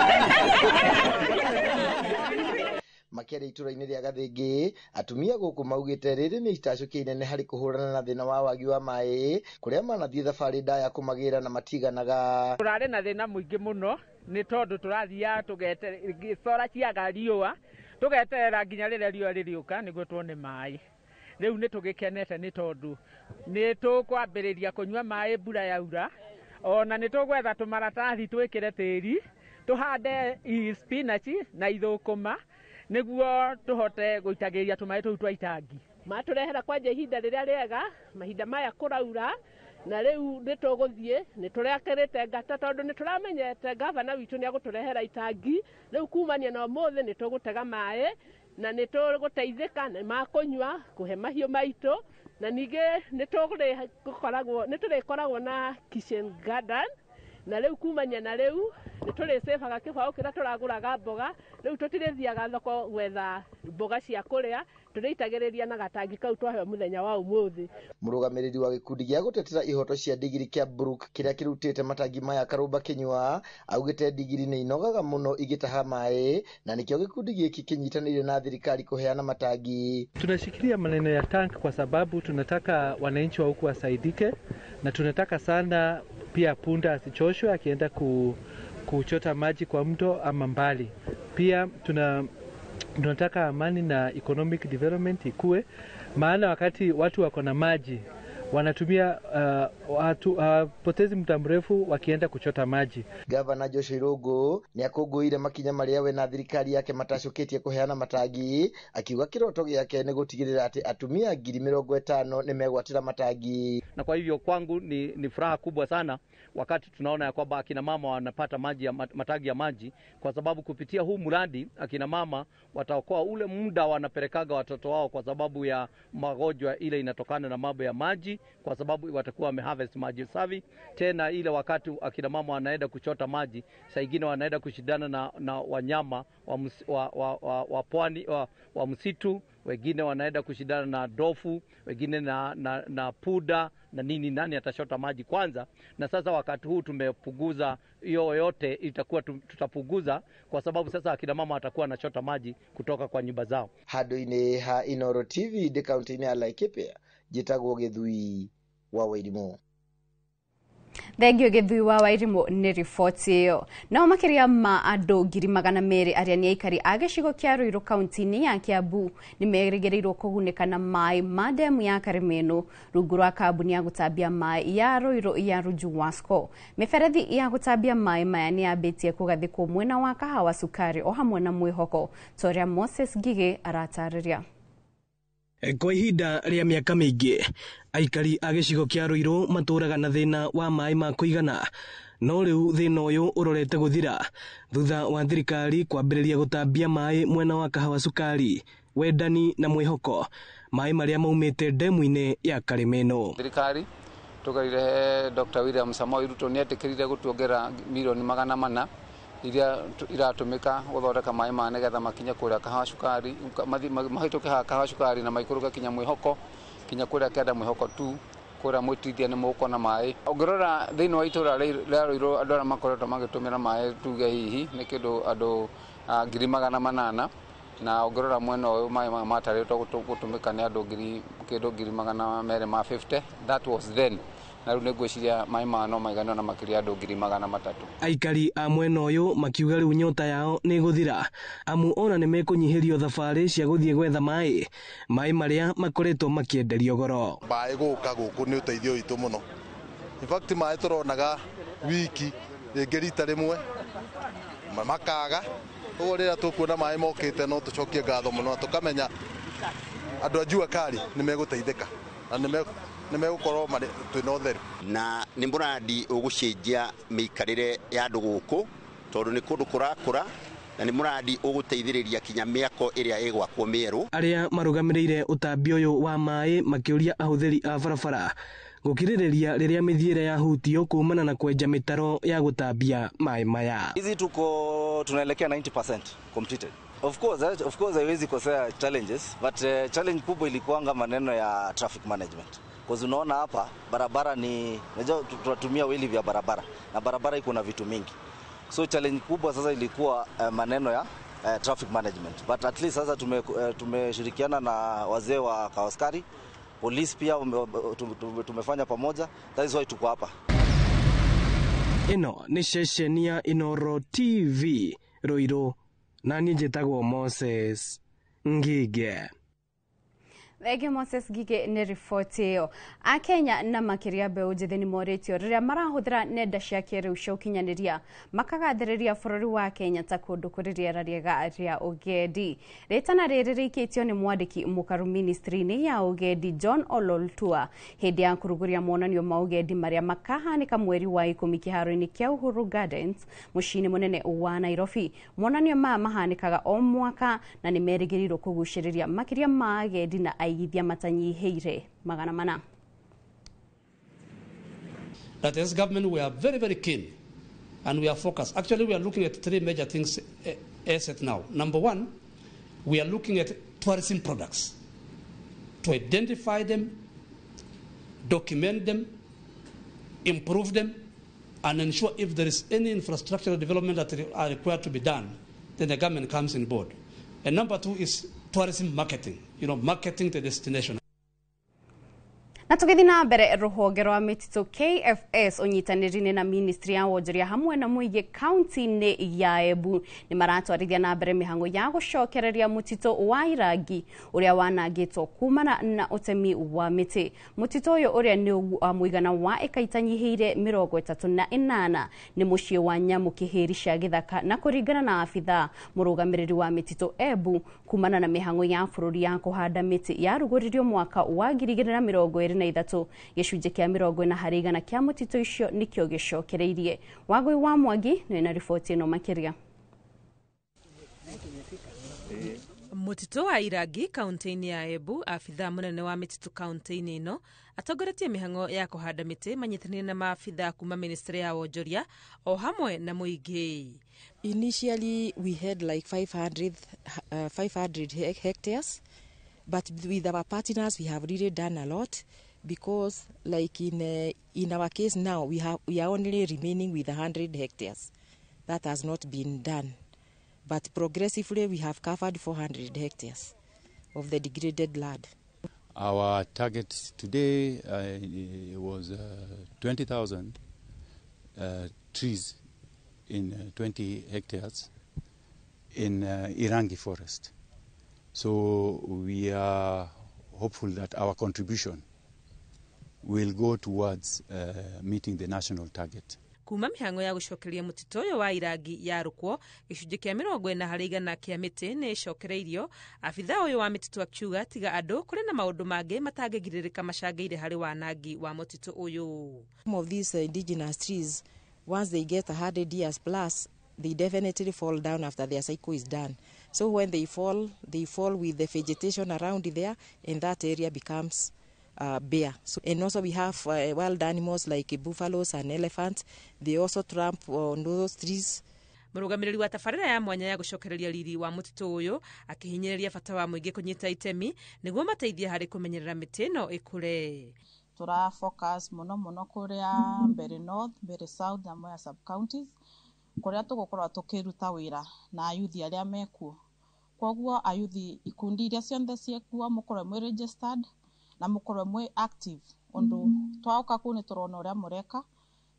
Makĩria itũra-inĩ rĩa Gathĩngĩ, atumia gũkũ maugĩte rĩrĩ nĩ itacũkia inene harĩ kũhũrana na thĩna wa wagi wa maĩ, kũrĩa manathiĩ thabarĩ ndaya kũmagĩra na matiganaga. Tũrarĩ na thĩna mũingĩ mũno nĩ tondũ tũrathiaga tũgeterera ciaga riũa, tugeterera nginya rĩrĩa riũa rĩrĩũka nĩguo tuone maĩ. Rĩu nĩ tũgĩkenete nĩ tondũ nĩ tũkwambĩrĩria kũnyua maĩ mbura yaura, ona nĩ tũgwetha tũmaratathi twĩkĩre tĩri tũhande spinach na ithũkũma nĩguo tũhote gũitagĩrĩria tũmaĩ tũu twa itangi. Matũrehera kwanja ihinda rĩrĩa rĩega, mahinda maya kũraura, na rĩu nĩ tũgũthiĩ nĩ tũrekĩrĩte ngata tondũ nĩ tũramenyete gavana witũ nĩ agũtũrehera itangi. Rĩu kumania na ũmũthĩ nĩ tũgũtega maĩ na nĩ tũgũteithĩka na makũnyua, kũhe mahiũ maitũ, na ningĩ nĩ tũrĩkoragwo na kitchen garden. Na rĩu kumania na rĩu nĩ tũrĩcabaga kĩbaũ kĩrĩa tũragũraga mboga, rĩu tũtirĩthiaga thoko gwetha mboga cia kũrĩa, tũrĩitagĩrĩria na gatangi kau twaheo mũthenya wa ũmũthĩ. Mũrũgamĩrĩri wa gĩkundi gĩa gũtetera ihoto cia ndigiri kĩa Brook kĩrĩa kĩrutĩte matangi maya Karũmba Kĩnyua augĩte ndigiri nĩ inogaga mũno igĩtaha maĩ, na nĩkĩo gĩkundi gĩkĩ kĩnyitanĩire na thirikari kuheana matangi. Tunashikilia maneno ya tank kwa sababu tunataka wananchi wa huku wasaidike, na tunataka sana pia punda asichoshwe akienda kuchota maji kwa mto ama mbali. Pia tunataka amani na economic development ikue, maana wakati watu wako na maji wanatumia potezi muda mrefu wakienda kuchota maji. Gavana Joshua Irungu ni akũngũĩire makinya marĩa we na thirikari yake matacũkĩtie kũheana matangi, akiuga kiroto gĩake nĩ gũtigĩrĩra atĩ atumia 50,000 nĩ megwatĩra matangi. Na kwa hivyo kwangu ni furaha kubwa sana wakati tunaona ya kwamba akina mama wanapata matangi ya maji, kwa sababu kupitia huu mradi akina mama wataokoa ule muda wanapelekaga watoto wao kwa sababu ya magonjwa ile inatokana na mambo ya maji, kwa sababu watakuwa wameharvest maji safi. Tena ile wakati akina mama wanaenda kuchota maji, saa nyingine wanaenda kushindana na wanyama wa pwani wa msitu, wengine wanaenda kushindana na dofu, wengine na puda na nani atachota maji kwanza. Na sasa wakati huu tumepunguza hiyo yote, itakuwa tutapunguza kwa sababu sasa akina mama watakuwa wanachota maji kutoka kwa nyumba zao. Handũ-inĩ ha Inooro TV de kaunti-inĩ ya Laikipia, njĩtagwo Gĩthui wa Wairimu. Thengio Gĩthui wa Wairimu nĩ riboti ĩyo. Nao makĩria ma andũ 200,000 arĩa nĩ aikari a gĩcigo kĩa Ruiru kaunti-inĩ ya Kiambu nĩ merĩgĩrĩirwo kũgunĩka na maĩ ma ndemu ya Karemeno rungu rwa kambuni ya gũtambia maĩ ya Ruiru ya Ruju Wasco. Mĩberethi ya gũtambia maĩ maya nĩ yambĩtie kũgathĩkwo mwena wa Kahawa Sukari o hamwe na Mwĩhoko, torĩa Moses Ngige aratarĩria. Kwa ihinda rĩa mĩaka mĩingĩ, aikari a gĩcigo kĩa Ruiru matũraga na thĩna wa maĩ ma kũigana, no rĩu thĩna ũyũ ũrorete gũthira thutha wa thirikari kwambĩrĩria gũtambia maĩ mwena wa Kahawa Sukari, Wendani na Mwĩhoko, maĩ marĩa maumĩte ndemu-inĩ ya Karemeno. Thirikari tũgaire Dr. William Samoei Ruto nĩ etĩkĩrire gũtuongera milioni 400 iria iratũmĩka gũthondeka maĩ ma nĩgetha makinya kũrĩa Kahawa Sukari, mahĩtũke Kahawa Sukari na maikũrũke kinya Mwĩhoko, kinya kũrĩa kenda Mwĩhoko tu, kũrĩa Mwĩtithia nĩ mũkona maĩ. Ũngĩrora thĩinĩ wa itũra rĩa Ruiru andũ arĩa makoretwo magĩtũmĩra maĩ tuge hihi nĩ kĩndũ andũ 800,000, na ũngĩrora mwena ũyũ maĩ matarĩtwo gũtũmĩka nĩ andũ kĩndũ 250. That was then. Na rĩu nĩ ngwĩciria maĩ ma no maigana na makĩria andũ 300,000. Aikari a mwena ũyũ makiuga rĩu nyota yao nĩ gũthira, amu ona nĩ mekũnyihĩrio thabarĩ cia gũthiĩ gwetha maĩ marĩa makoretwo makĩenderio goro. Maĩ gũka gũkũ nĩ ũteithio witũ mũno. In fact maĩ tũronaga wiki rĩngĩ rita rĩmwe makaga, ũguo rĩrĩa tũkuona maĩ mokĩte no tũcokie ngatho mũno, tũkamenya andũ a Jua Kali nĩ megũteithĩka na nĩ megũkorwo twĩna ũtheru. Na nĩ mũrandi ũgũcenjia mĩikarĩre ya andũ gũkũ, tondũ nĩ kũndũ kũrakũra, na nĩ mũrandi ũgũteithĩrĩria kinya mĩako ĩrĩa ĩgwakwo mĩerũ. Arĩa marũgamĩrĩire ũtambia ũyũ wa maĩ makĩũria ahũthĩri a barabara gũkirĩrĩria rĩrĩa mĩthiĩre yahutio kumana na kwenja mĩtaro ya gũtambia maĩ maya. Hizi tunaelekea 90% completed. Of course haiwezi kosea challenges, but challenge kubwa ilikuanga maneno ya traffic management. Kwa unaona hapa barabara unajua tunatumia wili vya barabara na barabara iko na vitu mingi. So challenge kubwa sasa ilikuwa maneno ya traffic management. But at least sasa tumeshirikiana na wazee wa Kahawa Sukari, police pia tumefanya pamoja. That is why tuko hapa. Ino ni ceceni ya Inooro TV Ruiru, na niĩ njĩtagwo Moses Ngige. Thenge Moses Ngige nĩ riboti ĩyo. Akenya na makĩria mbeũ njĩthĩ nĩ morĩtio rĩrĩa marahũthĩra nenda cia kĩrĩu cia ũkinyanĩria makagathĩrĩria bũrũri wa Kenya ta kũndũ kũrĩ rĩera rĩega rĩa ũgendi. Rĩtana rĩrĩ rĩikĩtio nĩ mwandĩki mũkaru ministry-inĩ ya ũgendi John Ololtua hĩndĩ ya kũrugũria monanio ma ũgendi marĩa makahanĩka mweri wa 10 kĩharo-inĩ kĩa Uhuru Gardens mũciĩ-inĩ mũnene wa Nairobi. Monanio maya mahanĩkaga o mwaka na nĩ merĩgĩrĩirwo kũgucĩrĩria makĩria ma agendi na aigithia matanyiheire 400. That as government we are very, very keen and we are focused. Actually, we are looking at 3 major things as at now. Number 1, we are looking at tourism products to identify them, document them, improve them, and ensure if there is any infrastructural development that are required to be done, then the government comes on board. And number 2 is tourism marketing, marketing the destination. Na tugithi na mbere ruhonge rwa mititu KFS unyitanirine na ministry ya wonjoria hamwe na muigi county-ini ya Embu ni maratwarithia na mbere mihango ya gucokereria mutito wa Irangi uria wanangitwo kumana na utemi wa miti. Mutito uyu uria ni muigana wa eka itanyihiire 38 ni mucii wa nyamu kihiri cia githaka na kuringana na afitha murugamiriri wa mititu Embu kumana na mihango ya bururi ya kuhanda miti ya ruguririo mwaka wa 2023 gicunje kia 40% kia mutito icio nikio gicokereirie. Wagwi wa Mwangi na riboti ino makiria. Mutito wa Irangi kaunti-ini ya Embu, afitha munene wa mititu kaunti-ini ino atongoretie mihango ya kuhanda miti manyitanire na maafitha kuma ministry ya wonjoria o hamwe na muingi. Initially we had like 500 hectares, but with our partners we have really done a lot, because like in our case now we are only remaining with 100 hectares. That has not been done, but progressively we have covered 400 hectares of the degraded land. Our target today was 20,000 trees in 20 hectares in Irangi forest. So we are hopeful that our contribution will go towards meeting the national target. Kuma mihango ya gucokereria mutito uyu wa Irangi ya rukwo gicunje kia 40% kia miti ni icokereirio. Afitha uyu wa mititu akiuga tiga andu kuri na maundu mangi matangigiririka macangeire hari wanangi wa mutito uyu. Some of these indigenous trees, once they get 100 years plus, they definitely fall down after their cycle is done. So when they fall with the vegetation around there, and that area becomes bare. So, and also we have wild animals like buffaloes and elephants. They also tramp on those trees. Murugamiriri wa tafarira ya mwanya ya gucokereria riri wa mutito uyu akihinyiriria bata wa muingi kunyita itemi niguo mateithia hari kumenyerera miti no ikure. Tura focus muno kuria mbere north, mbere south na moya sub counties kuria tugukorwa tukiruta wira na ayuthi aria mekuo. Koguo ayuthi ikundi iria cionthe ciekuo mukorwe mwe registered na mukorwe mwe active undu twauka ku ni turona uria mureka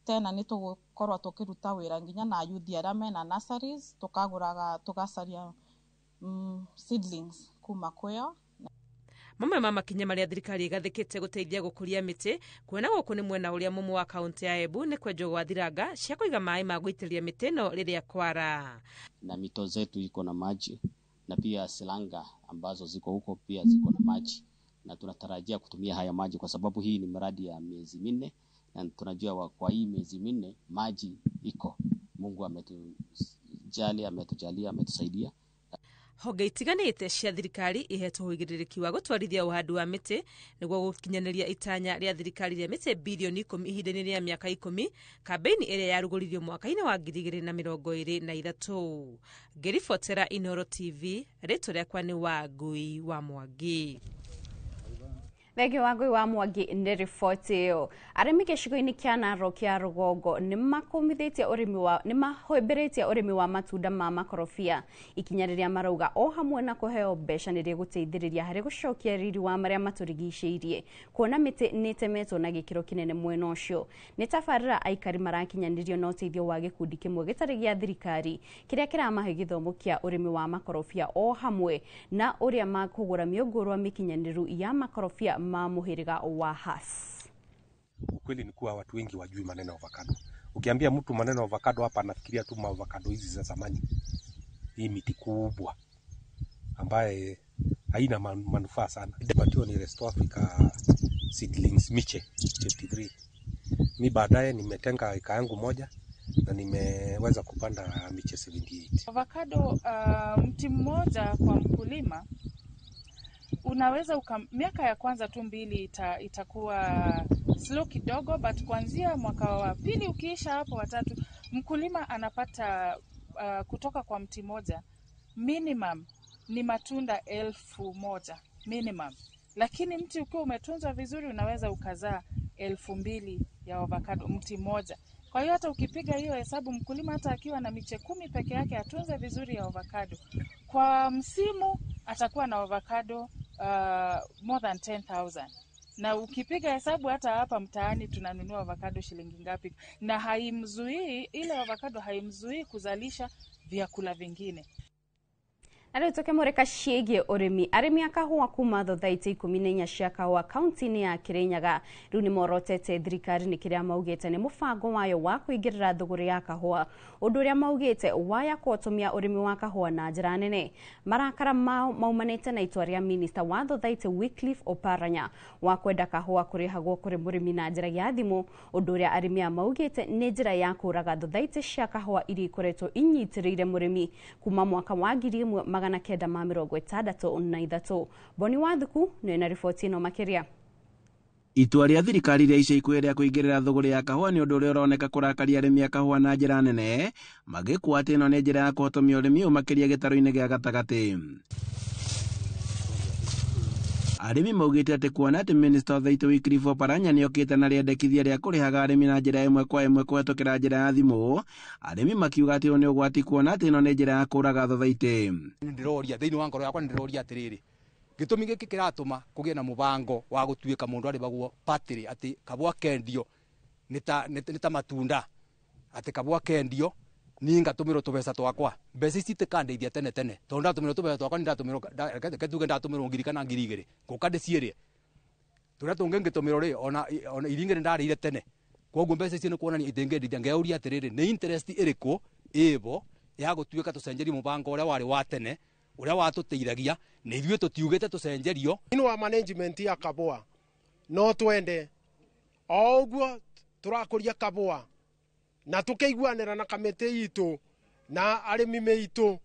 tena ni tugukorwa tukiruta wira nginya na ayuthi aria mena nurseries tukaguraga tugacaria seedlings kuma kwio. Mamwe ma makinya maria thirikari igathikite guteithia gukuria miti kuona guku ni mwena uria mumu wa kaunti ya Embu ni kwenjo gwa thiranga cia kuiga mai ma guitiria miti no riria kwara. Na mito zetu iko na maji na pia silanga ambazo ziko huko pia ziko na maji, na tunatarajia kutumia haya maji kwa sababu hii ni mradi ya miezi 4 na tunajua kwa hii miezi 4 maji iko. Mungu ametujalia, ametusaidia. Honge itiganite cia thirikari ihetwo uigiririkiwa wa gutwarithia uhandi wa miti niguo gukinyaniria itanya ria thirikari ria miti bilioni 10 ihinda-ini ria miaka 10, kampeni iria yaruguririo mwaka-ini wa 2023. Ngiribotera Inoro TV, rĩtwa rĩakwa ni Wagui wa Mwangi. Thegi Wagui wa Mwangi ni riboti iyo. Arimi gicigo-ini kia Narok kia Rugongo ni mahwĩmbĩrĩtie ũrĩmi wa matunda ma makorobia. Ikinya rĩrĩa marauga o hamwe na kũheo mbeca nĩ rĩgũteithĩrĩria harĩ gũcokia riri wa marĩa matũrigicĩirie. Kuona mĩtĩ nĩ ĩtemetwo na gĩkĩro kĩnene mwena ũcio. Nĩ tabarĩra aikari marakinyanĩrio na ũteithio wa gĩkundi kĩmwe gĩtarĩ gĩa thirikari kĩrĩa kĩramahe gĩthomo kĩa ũrĩmi wa makorobia o hamwe na ũrĩa makũgũra mĩũngũrwa mĩkinyanĩru ya makorobia ma muhiriga wa Hass. Ukweli ni kuwa watu wengi wajui maneno ya avocado. Ukiambia mtu maneno ya avocado hapa anafikiria tu avocado hizi za zamani. Hii miti kubwa ambaye haina manufaa sana. Patio ni Rest Africa seedlings miche 53. Mimi baadaye nimetenga eka yangu moja na nimeweza kupanda miche 78. Avocado mti mmoja kwa mkulima unaweza miaka ya kwanza tu 2 itakuwa slow kidogo, but kuanzia mwaka wa 2 ukiisha hapo wa 3 mkulima anapata kutoka kwa mti moja minimum ni matunda 1,000 minimum, lakini mti ukiwa umetunzwa vizuri unaweza ukazaa 2,000 ya avocado mti moja. Kwa hiyo hata ukipiga hiyo hesabu, mkulima hata akiwa na miche 10 peke yake atunze vizuri ya avocado, kwa msimu atakuwa na avocado more than 10,000. na ukipiga hesabu hata hapa mtaani tunanunua avocado shilingi ngapi, na haimzuii ile avocado haimzuii kuzalisha vyakula vingine. Nare toke moreka ciĩgiĩ ũrĩmi. Arĩmi a kahũa kuma thothaitĩ 14 cia kahũa kaunti-inĩ ya Kirinyaga rĩu nĩ morotete thirikari nĩ kĩrĩa maugĩte nĩ mũbango wayo wa kũingĩrĩra thũgũrĩ ya kahũa, ũndũ ũrĩa maugĩte waya kũhotomia ũrĩmi wa kahũa na njĩra nene. Marakara mao maumanĩte na itua rĩa minista wa thothaitĩ Wycliffe Oparanya wa kwenda kahũa kũrĩhagwo kũrĩ mũrĩmi na njĩra ya thimũ, ũndũ ũrĩa arĩmi a maugĩte nĩ njĩra ya kũraga thothaitĩ cia kahũa iria ikoretwo inyitĩrĩire mũrĩmi kuma mwaka wa 1963. Boni Wathuku nĩ na riboti ĩno makĩria. Itua rĩa thirikari rĩa ica ikuhĩ rĩa kũingĩrĩra thũgũrĩ ya kahũa nĩ ũndũ ũrĩa ũroneka kũrakaria arĩmi a kahũa na njĩra nene, magĩkua atĩ ĩno nĩ njĩra ya kũhotomia ũrĩmi ũmakĩria gĩtarũ-inĩ gĩa gatagatĩ. Arĩmi maugĩte atĩ kuona atĩ minista wa thothaitĩ Wycliffe Oparanya nĩ okĩte na rĩendekithia rĩa kũrĩhaga arĩmi na njĩra ĩmwe kwa ĩmwe kũhetũkĩra njĩra ya thimũ, arĩmi makiuga atĩ nĩ ũgwati kuona atĩ ĩno nĩ njĩra ya kũraga thothaitĩ. Ndĩroria thĩinĩ wa ngoro yakwa ndĩroria atĩrĩrĩ, gĩtũmi gĩkĩ kĩratũma kũgĩe na mũbango wa gũtuĩka mũndũ arĩbagwo patĩrĩ atĩ kabũa kendio nĩ ta matunda, atĩ kabũa kendio ni ngatũmĩrwo tũbeca twakwa, mbeca ici itikandeithia tene tondũ ndatũmĩrwo tũbeca twakwa ndatũmĩrwo ndatũmĩrwo 1000 kana 2000 ngũka ndĩcierĩ tũrĩa tũngĩ ngĩtũmĩrwo rĩ ona iringĩ ndarĩire tene. Koguo mbeca icio nĩ kuonania itingĩndeithia. Ngeuria atĩrĩrĩ, nĩ interest ĩrĩkũ ĩbo ya gũtuĩka tũcenjerie mũbango ũrĩa warĩ wa tene ũrĩa watũteithagia na ithuĩ tũtiugĩte tũcenjerio. Ino wa management ya kabũa no twende o ũguo tũrakũria kabũa na tũkĩiguanĩra na kamĩtĩ itũ na arĩmi meitũ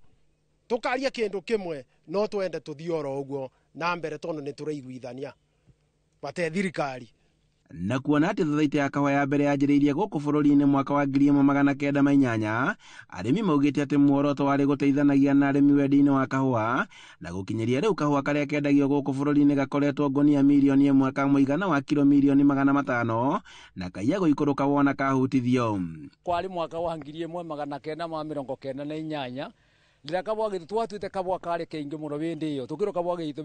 tũkaria kĩndũ kĩmwe, no twende tũthiĩ oro ũguo na mbere tondũ nĩ tũraiguithania bate thirikari. Na kuona atĩ thothaitĩ ya kahũa ya mbere yanjĩrĩirie gũkũ bũrũri-inĩ mwaka wa 1908, arĩmi maugĩte atĩ muoroto warĩ gũteithanagia na arĩmi wendi-inĩ wa kahũa, na gũkinyĩria rĩu kahũa karĩa kendagio gũkũ bũrũri-inĩ gakoretwo ngonia milioni 1 ka mũigana wa kilo milioni 500 na kaiya gũikũrũka wona kahutithio. Kwarĩ mwaka wa 1998 rĩrĩa kabũa gĩtũ twatuĩte kabũa karĩ kĩingĩ mũno hĩndĩ ĩyo, tũkĩrwo kabũa gĩtũ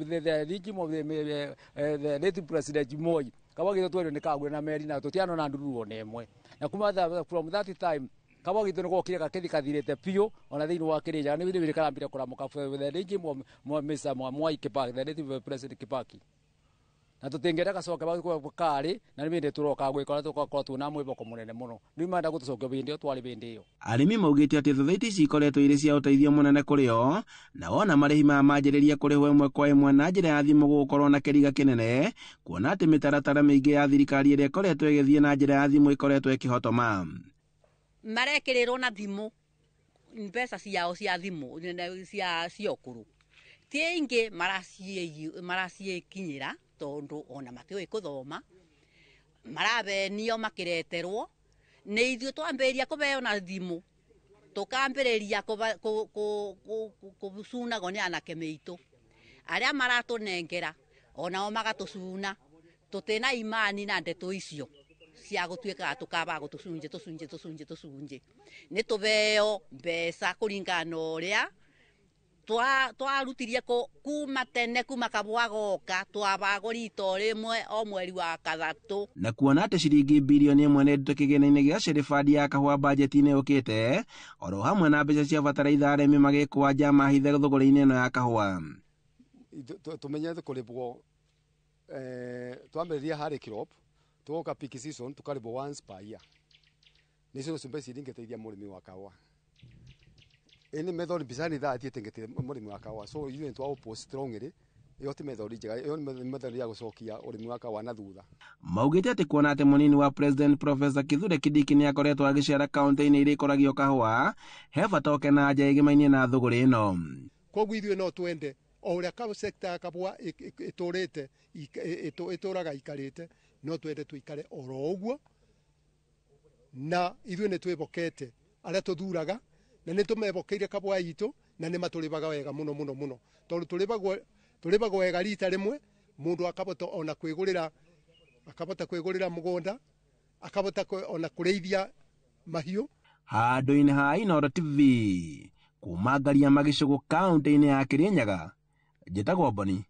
late President Moi, kabũa gĩtũ twerirwo nĩ kagũre na meri na tũtianona ndururu ona ĩmwe, na kuma from that time kabũa gĩtũ nĩ gokire gakĩthi kathirĩte biũ ona thĩinĩ wa Kirinyaga nĩ hĩndĩ karambire kũramũka Mr. Mwai Kibaki, the late President Kibaki, na tũtingĩenda gacoke karĩ na nĩ hĩndĩ tũroka gwĩkora tũgakorwo twĩna mwĩboko mũnene mũno, rĩu menda gũtũcokia hĩndĩ ĩyo twarĩ hĩndĩ ĩyo. Arĩmi maugĩte atĩ thothaitĩ ici ikoretwo irĩ cia ũteithio mũnene kũrĩ o, na wona marĩhi manjĩrĩria kũrĩhwo ĩmwe kwa ĩmwe na njĩra ya thimũ gũgũkorwo na kĩriga kĩnene, kuona atĩ mĩtaratara mĩingĩ ya thirikari ĩrĩa ĩkoretwo ĩgĩthiĩ na njĩra ya thimũ ĩkoretwo ĩkĩhotoma. Marekĩrĩrwo na thimũ mbeca ciao cia thimũ cia ũkũrũ, ti ingĩ maraciĩkinyĩra tondu ona matiũĩ kũthoma, marabenio makĩreterwo, nĩ ithuĩ twambĩrĩria kũbeo na thimũ tũkambĩrĩria kũbunagwo nĩ anake meitũ arĩa maratũnengera onao magatũcuna. Tũtĩna imani na ndeto icio cia gũtuĩka tũkaba gũtũcunjĩ. Nĩ tũbeo mbeca kũringana na ũrĩa twarutirie kuma tene, kuma kabũa goka twabagũra ito rĩmwe o mweri wa Gatatũ. Na kuona atĩ ciringi bilioni 1 nĩ ndute kĩgĩna-inĩ gĩa serifandi ya kahũa bajeti-inĩ yũkĩte, oro hamwe na mbeca cia bataraitha arĩmi magĩkũanja mahithe thũgũrĩ-inĩ ĩno ya kahũa. Tũmenye kũrĩbwo twambĩrĩria harĩ crop tũgoka peak season tũkarĩbwo once per year. Nĩcio mbeca iringĩteithia mũrĩmi wa kahũa. Ini method bizarre that yetengetere mũrĩmi wa kahũa, so you to oppose strongly yo ti method njega, yo method ya gũcokia ũrĩmi wa kahũa na thutha. Maugĩte atĩ kuona atĩ mũnini wa President Professor Kithure Kindiki nĩ akoretwo agĩcera kaunti-inĩ iria ikoragio kahũa, he bata oke na nja ĩgĩmainie na thũgũrĩ ĩno. Koguo ithuĩ no twende o ũrĩa kabũ sector ya kabũa ĩtũrĩte ĩtũraga ikarĩte, no twende tũikare oro ũguo, na ithuĩ nĩ twĩbokete arĩa tũthuraga na nĩ tũmebokeire kabũa itũ na nĩ matũrĩbaga wega mũno tondũ tũrĩbagwo wega rita rĩmwe, mũndũ akabota ona kwĩgũrĩra mũgũnda, akabota ona kũrĩithia mahiũ. Handũ-inĩ ha Inooro TV kuma Ngaria Magĩcũgũ kaunti-inĩ ya Kirinyaga, njĩtagwo Boni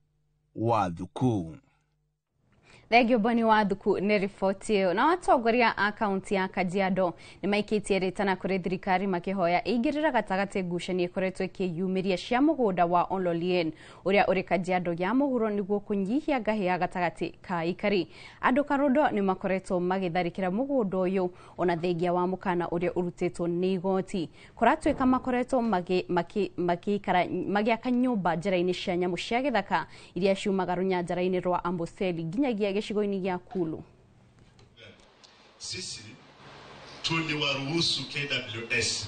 Wathuku. Thegio boni wa thuku ni ripoti ĩyo. Na atongoria a kaunti ya Kajiado nĩ maikĩtie ritana kũrĩ thirikari makĩhoya ĩingĩrĩra gatagatĩ ngucanio ĩkoretwo ĩkĩyumĩria cia mũgũnda wa Ololien ũrĩa ũrĩ Kajiado ya mũhuro nĩguo kũnyihia ngahĩha gatagatĩ ka aikari. Andũ Karondo nĩ makoretwo magĩtharĩkĩra mũgũnda ũyũ ona thengia wa mũkana ũrĩa ũrutĩtwo nĩ igoti. Kũratuĩka makoretwo magĩaka nyũmba njĩra-inĩ cia nyamũ cia gĩthaka iria ciumaga rũnyanjara-inĩ rwa Amboseli nginyagia gĩcigo-inĩ gĩa Kulu. Sisi tuliwaruhusu KWS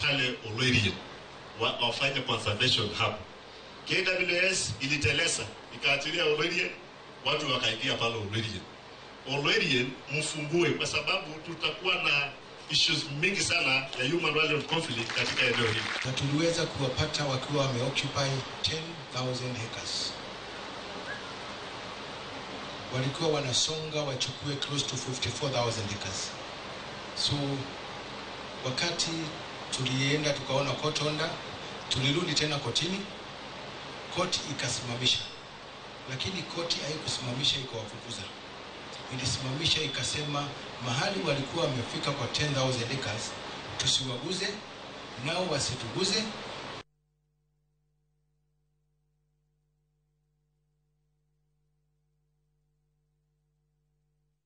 pale Ololien wafanye conservation hub. KWS iliteleza ikaachilia Ololien, watu wakaingia pale Ololien. Ololien mfungue kwa sababu tutakuwa na issues mingi sana ya human wildlife conflict katika eneo hili. Na tuliweza kuwapata wakiwa wameoccupy 10,000 acres. Walikuwa wanasonga wachukue close to 54,000 acres. So wakati tulienda tukaona court order, tulirudi tena kotini, court ikasimamisha. Lakini court haikusimamisha ikawafukuza. Ilisimamisha ikasema mahali walikuwa wamefika kwa 10,000 acres tusiwaguze, nao wasituguze.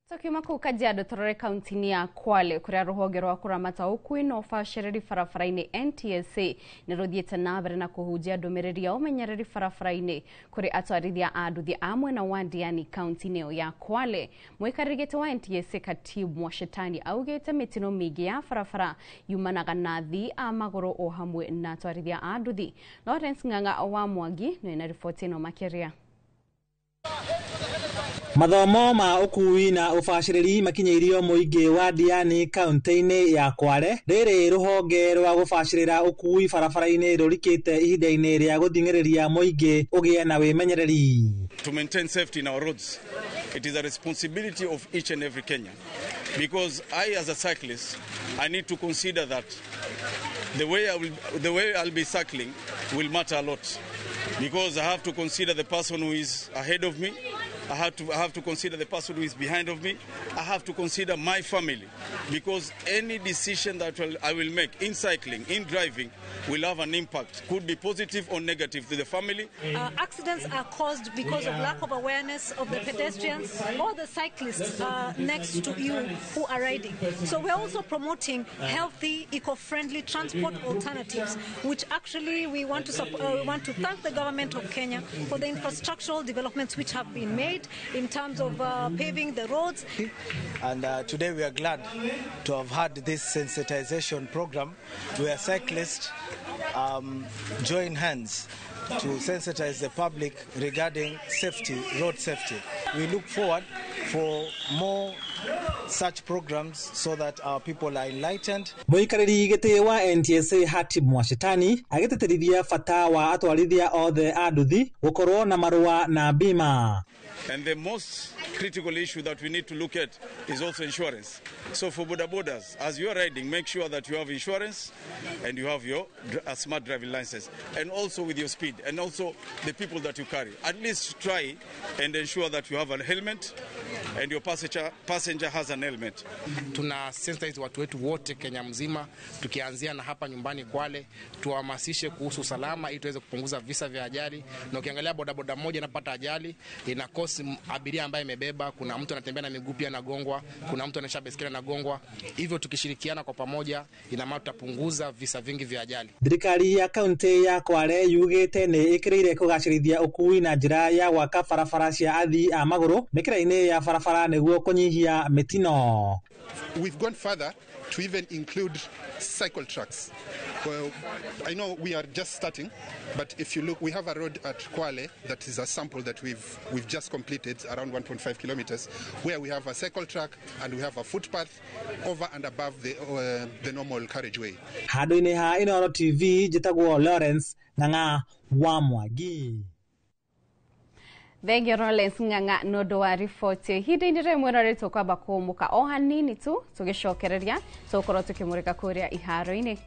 Tukima kuu Kajiado torore kaunti ya Kwale kuria ruhonge rwa kuramata ukui no bacĩrĩri barabara-inĩ NTSA nĩ rũthiĩte na mbere na kũhunjia ndũmĩrĩri ya ũmenyereri barabara-inĩ kũrĩ atwarithia a nduthi a mwena wa Diani kaunti-inĩ ĩyo ya Kwale. Mũikarĩri gĩtĩ wa NTSA Katibu Mwashetani augĩte mĩtino mĩingĩ ya barabara yumanaga na athii a magũrũ o hamwe na atwarithia a nduthi. Lawrence Ng'ang'a wa Mwangi nĩ na riboti ĩno makĩria. Mathomo ma ukui na ubacĩrĩri makinyĩirio mũingĩ wa Diani kaunti-inĩ ya Kwale. Rĩrĩ rũhonge rwa gũbacĩrĩra ukui barabara-inĩ rũrikĩte ihinda-inĩ rĩa gũthing'ĩrĩria mũingĩ ũgĩe na wĩmenyereri. To maintain safety in our roads, it is a responsibility of each and every Kenyan. Because I, as a cyclist, I need to consider that the way I'll be cycling will matter a lot. Because I have to consider the person who is ahead of me. I have to consider the person who is behind of me. I have to consider my family, because any decision that I will make in cycling, in driving, will have an impact. Could be positive or negative to the family. Accidents are caused because of lack of awareness of the pedestrians or the cyclists next to you who are riding. So we're also promoting healthy, eco-friendly transport alternatives, which actually we want to thank the government of Kenya for the infrastructural developments which have been made in terms of paving the roads. And today we are glad to have had this sensitization program where cyclists join hands to sensitize the public regarding safety, road safety. We look forward for more such programs so that our people are enlightened. Mũikarĩri gĩtĩ wa NTSA Katibu Mwashetani agĩtĩtĩrithia bata wa atwarithia othe a nduthi gũkorwo na marũa na bima. And the most critical issue that we need to look at is also insurance. So for boda bodas, as you are riding, make sure that you have insurance and you have your smart driving license, and also with your speed, and also the people that you carry. At least try and ensure that you have a helmet and your passenger has an helmet. Tuna sensitize watu wetu wote Kenya mzima, tukianzia na hapa nyumbani Kwale, tuhamasishe kuhusu usalama ili tuweze kupunguza visa vya ajali. Na ukiangalia bodaboda moja inapata ajali, inakosi abiria ambaye imebeba, kuna mtu anatembea na miguu pia anagongwa, kuna mtu anaendesha baiskeli anagongwa. Hivyo tukishirikiana kwa pamoja, ina maana tutapunguza visa vingi vya ajali. Thirikari ya kaunti ya Kwale yugĩte nĩ ĩkĩrĩire kũgacĩrithia ũkui na njĩra ya gwaka barabara cia athii a magũrũ mĩkĩra-inĩ ya barabara nĩguo kũnyihia mĩtino. We've gone further to even include cycle tracks. Well, I know we are just starting, but if you look, we have a road at Kwale that is a sample that we've just completed, around 1.5 kilometers, where we have a cycle track and we have a footpath over and above the normal carriageway. Handũ-inĩ ha Inooro TV njĩtagwo Lawrence Ng'ang'a wa Mwangi. Thengio Lawrence Ng'ang'a nũndũ wa riboti ihinda-inĩ rĩmwe rĩtwo kwamba kũmũka o hanini tu tũgĩcokereria tũkorwo tũkĩmũrĩka kũrĩa iharo-inĩ.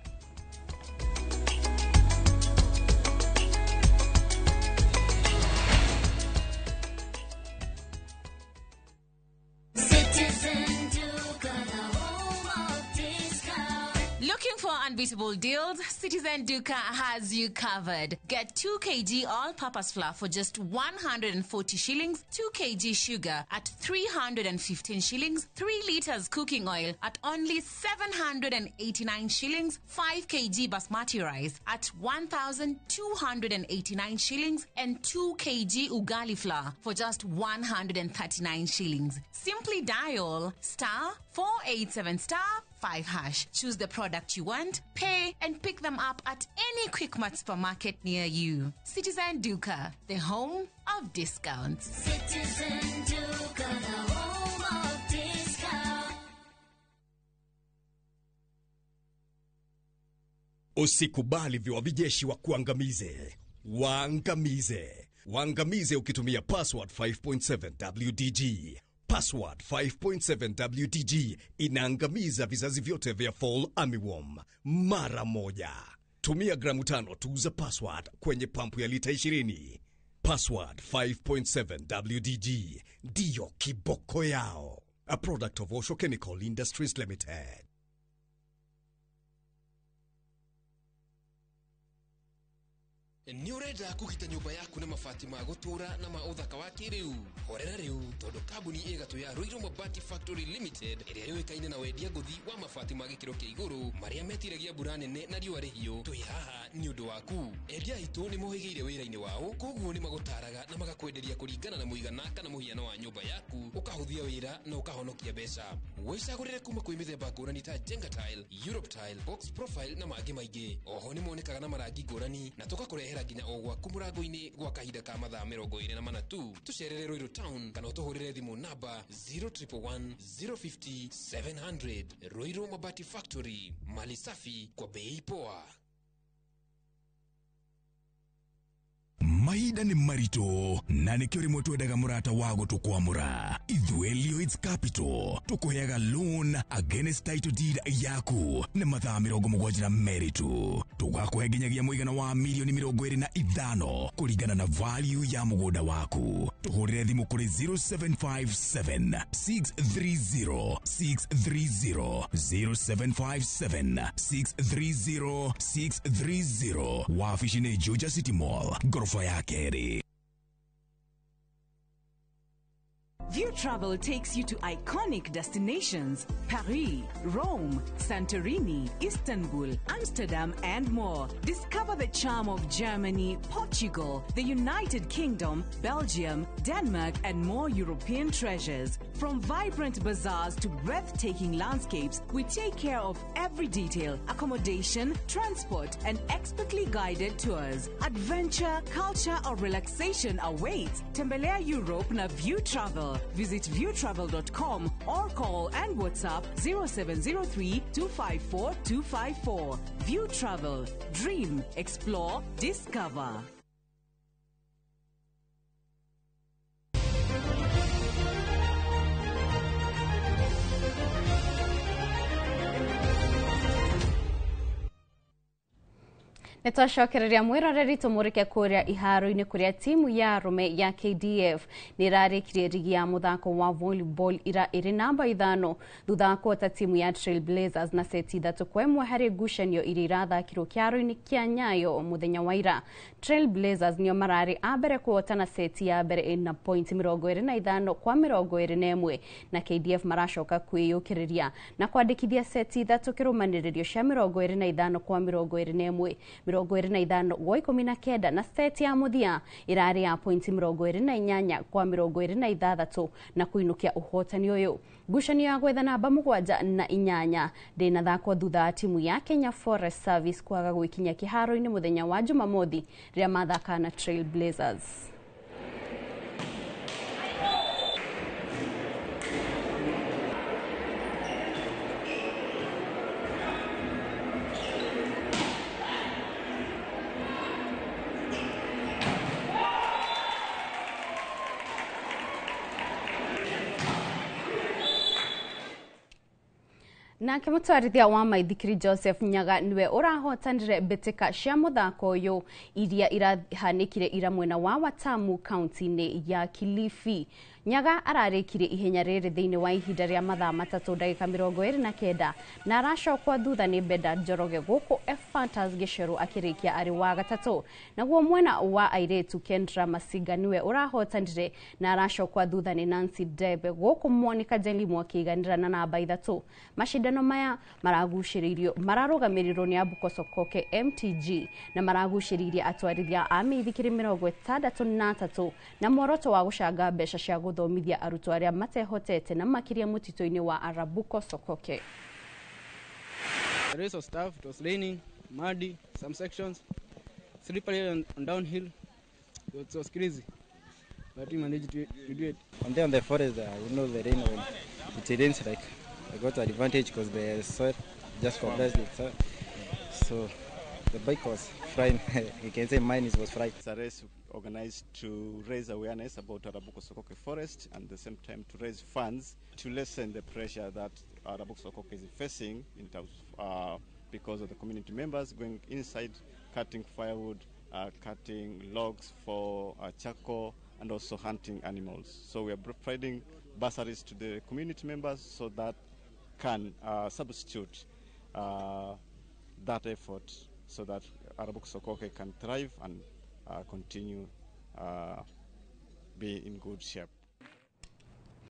unbeatable deals, Citizen Duka has you covered. Get 2 kg all-purpose flour for just 140 shillings, 2 kg sugar at 315 shillings, 3 liters cooking oil at only 789 shillings, 5 kg basmati rice at 1,289 shillings, and 2 kg ugali flour for just 139 shillings. Simply dial *487*5#. Choose the product you want, pay, and pick them up at any Quickmart supermarket near you. Citizen Duka, the home of discounts. Citizen Duka, the home of discounts. Usikubali viwabijeshi wa kuangamize. Waangamize. Waangamize ukitumia password 5.7 WDG. Password 5.7 WDG inaangamiza vizazi vyote vya Fall Armyworm mara moja. Tumia gramu 5 tu za password kwenye pampu ya lita 20. Password 5.7 WDG ndiyo kiboko yao. A product of Osho Chemical Industries Limited. Ni urenda kugita nyumba yaku na mabati ma gutura na ma uthaka wa kiriu. Horera riu tondu kambuni igatu ya Ruiru Mabati Factory Limited iria yuikaine na wendia nguthi wa mabati ma gikiro kia iguru maria metiragia mbura nene na riua rihio. Twi haha ni undu waku. Endia itu ni mohigeire wira-ini wao, koguo ni magutaraga na magakwenderia kuringana na muigana kana muhiano wa nyumba yaku, ukahuthia wira na ukahonokia mbeca. Wicagurire kuma kwi mithemba ngurani ta Jenga Tile, Europe Tile, Box Profile na mangi maingi. Oho ni monekaga na marangi ngurani na tugakurehera nginya o gwaku murango-ini gwa kahinda ka mathaa 24 tu. Tucerere Ruiru Town kana utuhurire thimu namba 0111 050 700. Ruiru Mabati Factory, mali safi kwa bei poa. Mahinda ni marito na nikio rimwe twendaga murata wago tukwamura. Ithuĩ Lloyds Capital tukuheaga loan against title deed yaku na mathaa 70 meritu. Tugakuhe nginyagia muigana wa milioni 25 kuringana na value ya mugunda waku. Tuhurire thimu kuri 0757 630 630 0757 630 630. Wafishi ni Juja City Mall, ghorofa ya Keri. View Travel takes you to iconic destinations: Paris, Rome, Santorini, Istanbul, Amsterdam, and more. Discover the charm of Germany, Portugal, the United Kingdom, Belgium, Denmark, and more European treasures. From vibrant bazaars to breathtaking landscapes, we take care of every detail: accommodation, transport, and expertly guided tours. Adventure, culture, or relaxation awaits. Tembelea Europe na View Travel. Visit viewtravel.com or call and WhatsApp 0703 254 254. View Travel. Dream, explore, discover. Nitwacokereria mwiroreri tumurike kuria iharo-ini kuria timu ya arume ya KDF nirarikirie rigi ya muthako wa volleyball ira iri namba 5 thutha wa kuota timu ya Trailblazers na seti 3-1 hari ngucanio iri irathakirwo kiaro-ini kia Nyayo muthenya wa ira. Trailblazers nio marari abere kuota na seti ya mbere ina point 25-21 na KDF maracoka kwiyukiriria na kwandikithia seti 3 kirumaniririo cia 25-21 25-19 na seti ya muthia irari ya point 28-26 na kuinukia uhotani uyu. Ngucanio ya gwethana namba 7-8 ndina thakwo thutha wa timu ya Kenya Forest Service kwaga gwikinya kiharo-ini muthenya wa Jumamothi ria mathaka na Trailblazers. Na kimutwarithia wa maithikiri Joseph Nyaga niwe urahotanire mbitika cia muthako uyu iria irahanikire ira mwena wa Watamu kaunti-ini ya Kilifi. Nyaga ararĩkirie ihenya rĩrĩ thĩinĩ wa ihinda rĩa mathaa 3 ndagĩka 29 na aracokwa thutha nĩ Beda Njoroge gũkũ Fantas Gĩceru akĩrĩkia arĩ wa gatatũ. Naguo mwena wa airĩtu Kendra Masiga niwe ũrahotanire na aracokwa thutha nĩ Nancy Debe gũkũ Monica Jelimo akĩiganĩra na namba 3. Mashindano maya mararũgamĩrĩrwo nĩ Abuko Sokoke MTG na maragucĩrĩirie atwarithia a mĩithikiri 63 na muoroto wa gũcanga mbeca cia gũthomithia arutwo arĩa matehotete na makĩria mũtitũ-inĩ wa Arabuko Sokoke. The race of stuff, it was raining, muddy, some sections, slippery and downhill. It was crazy, but we managed to do it. And then on the forest, the rain, when it rains, like I got an advantage because the soil just compressed it. So the bike was flying. You can say mine was flying. It's a race organized to raise awareness about Arabuko Sokoke Forest and at the same time to raise funds to lessen the pressure that Arabuko Sokoke is facing in terms because of the community members going inside, cutting firewood, cutting logs for charcoal, and also hunting animals. So we are providing bursaries to the community members so that can substitute that effort so that Arabuko Sokoke can thrive and continue be in good shape.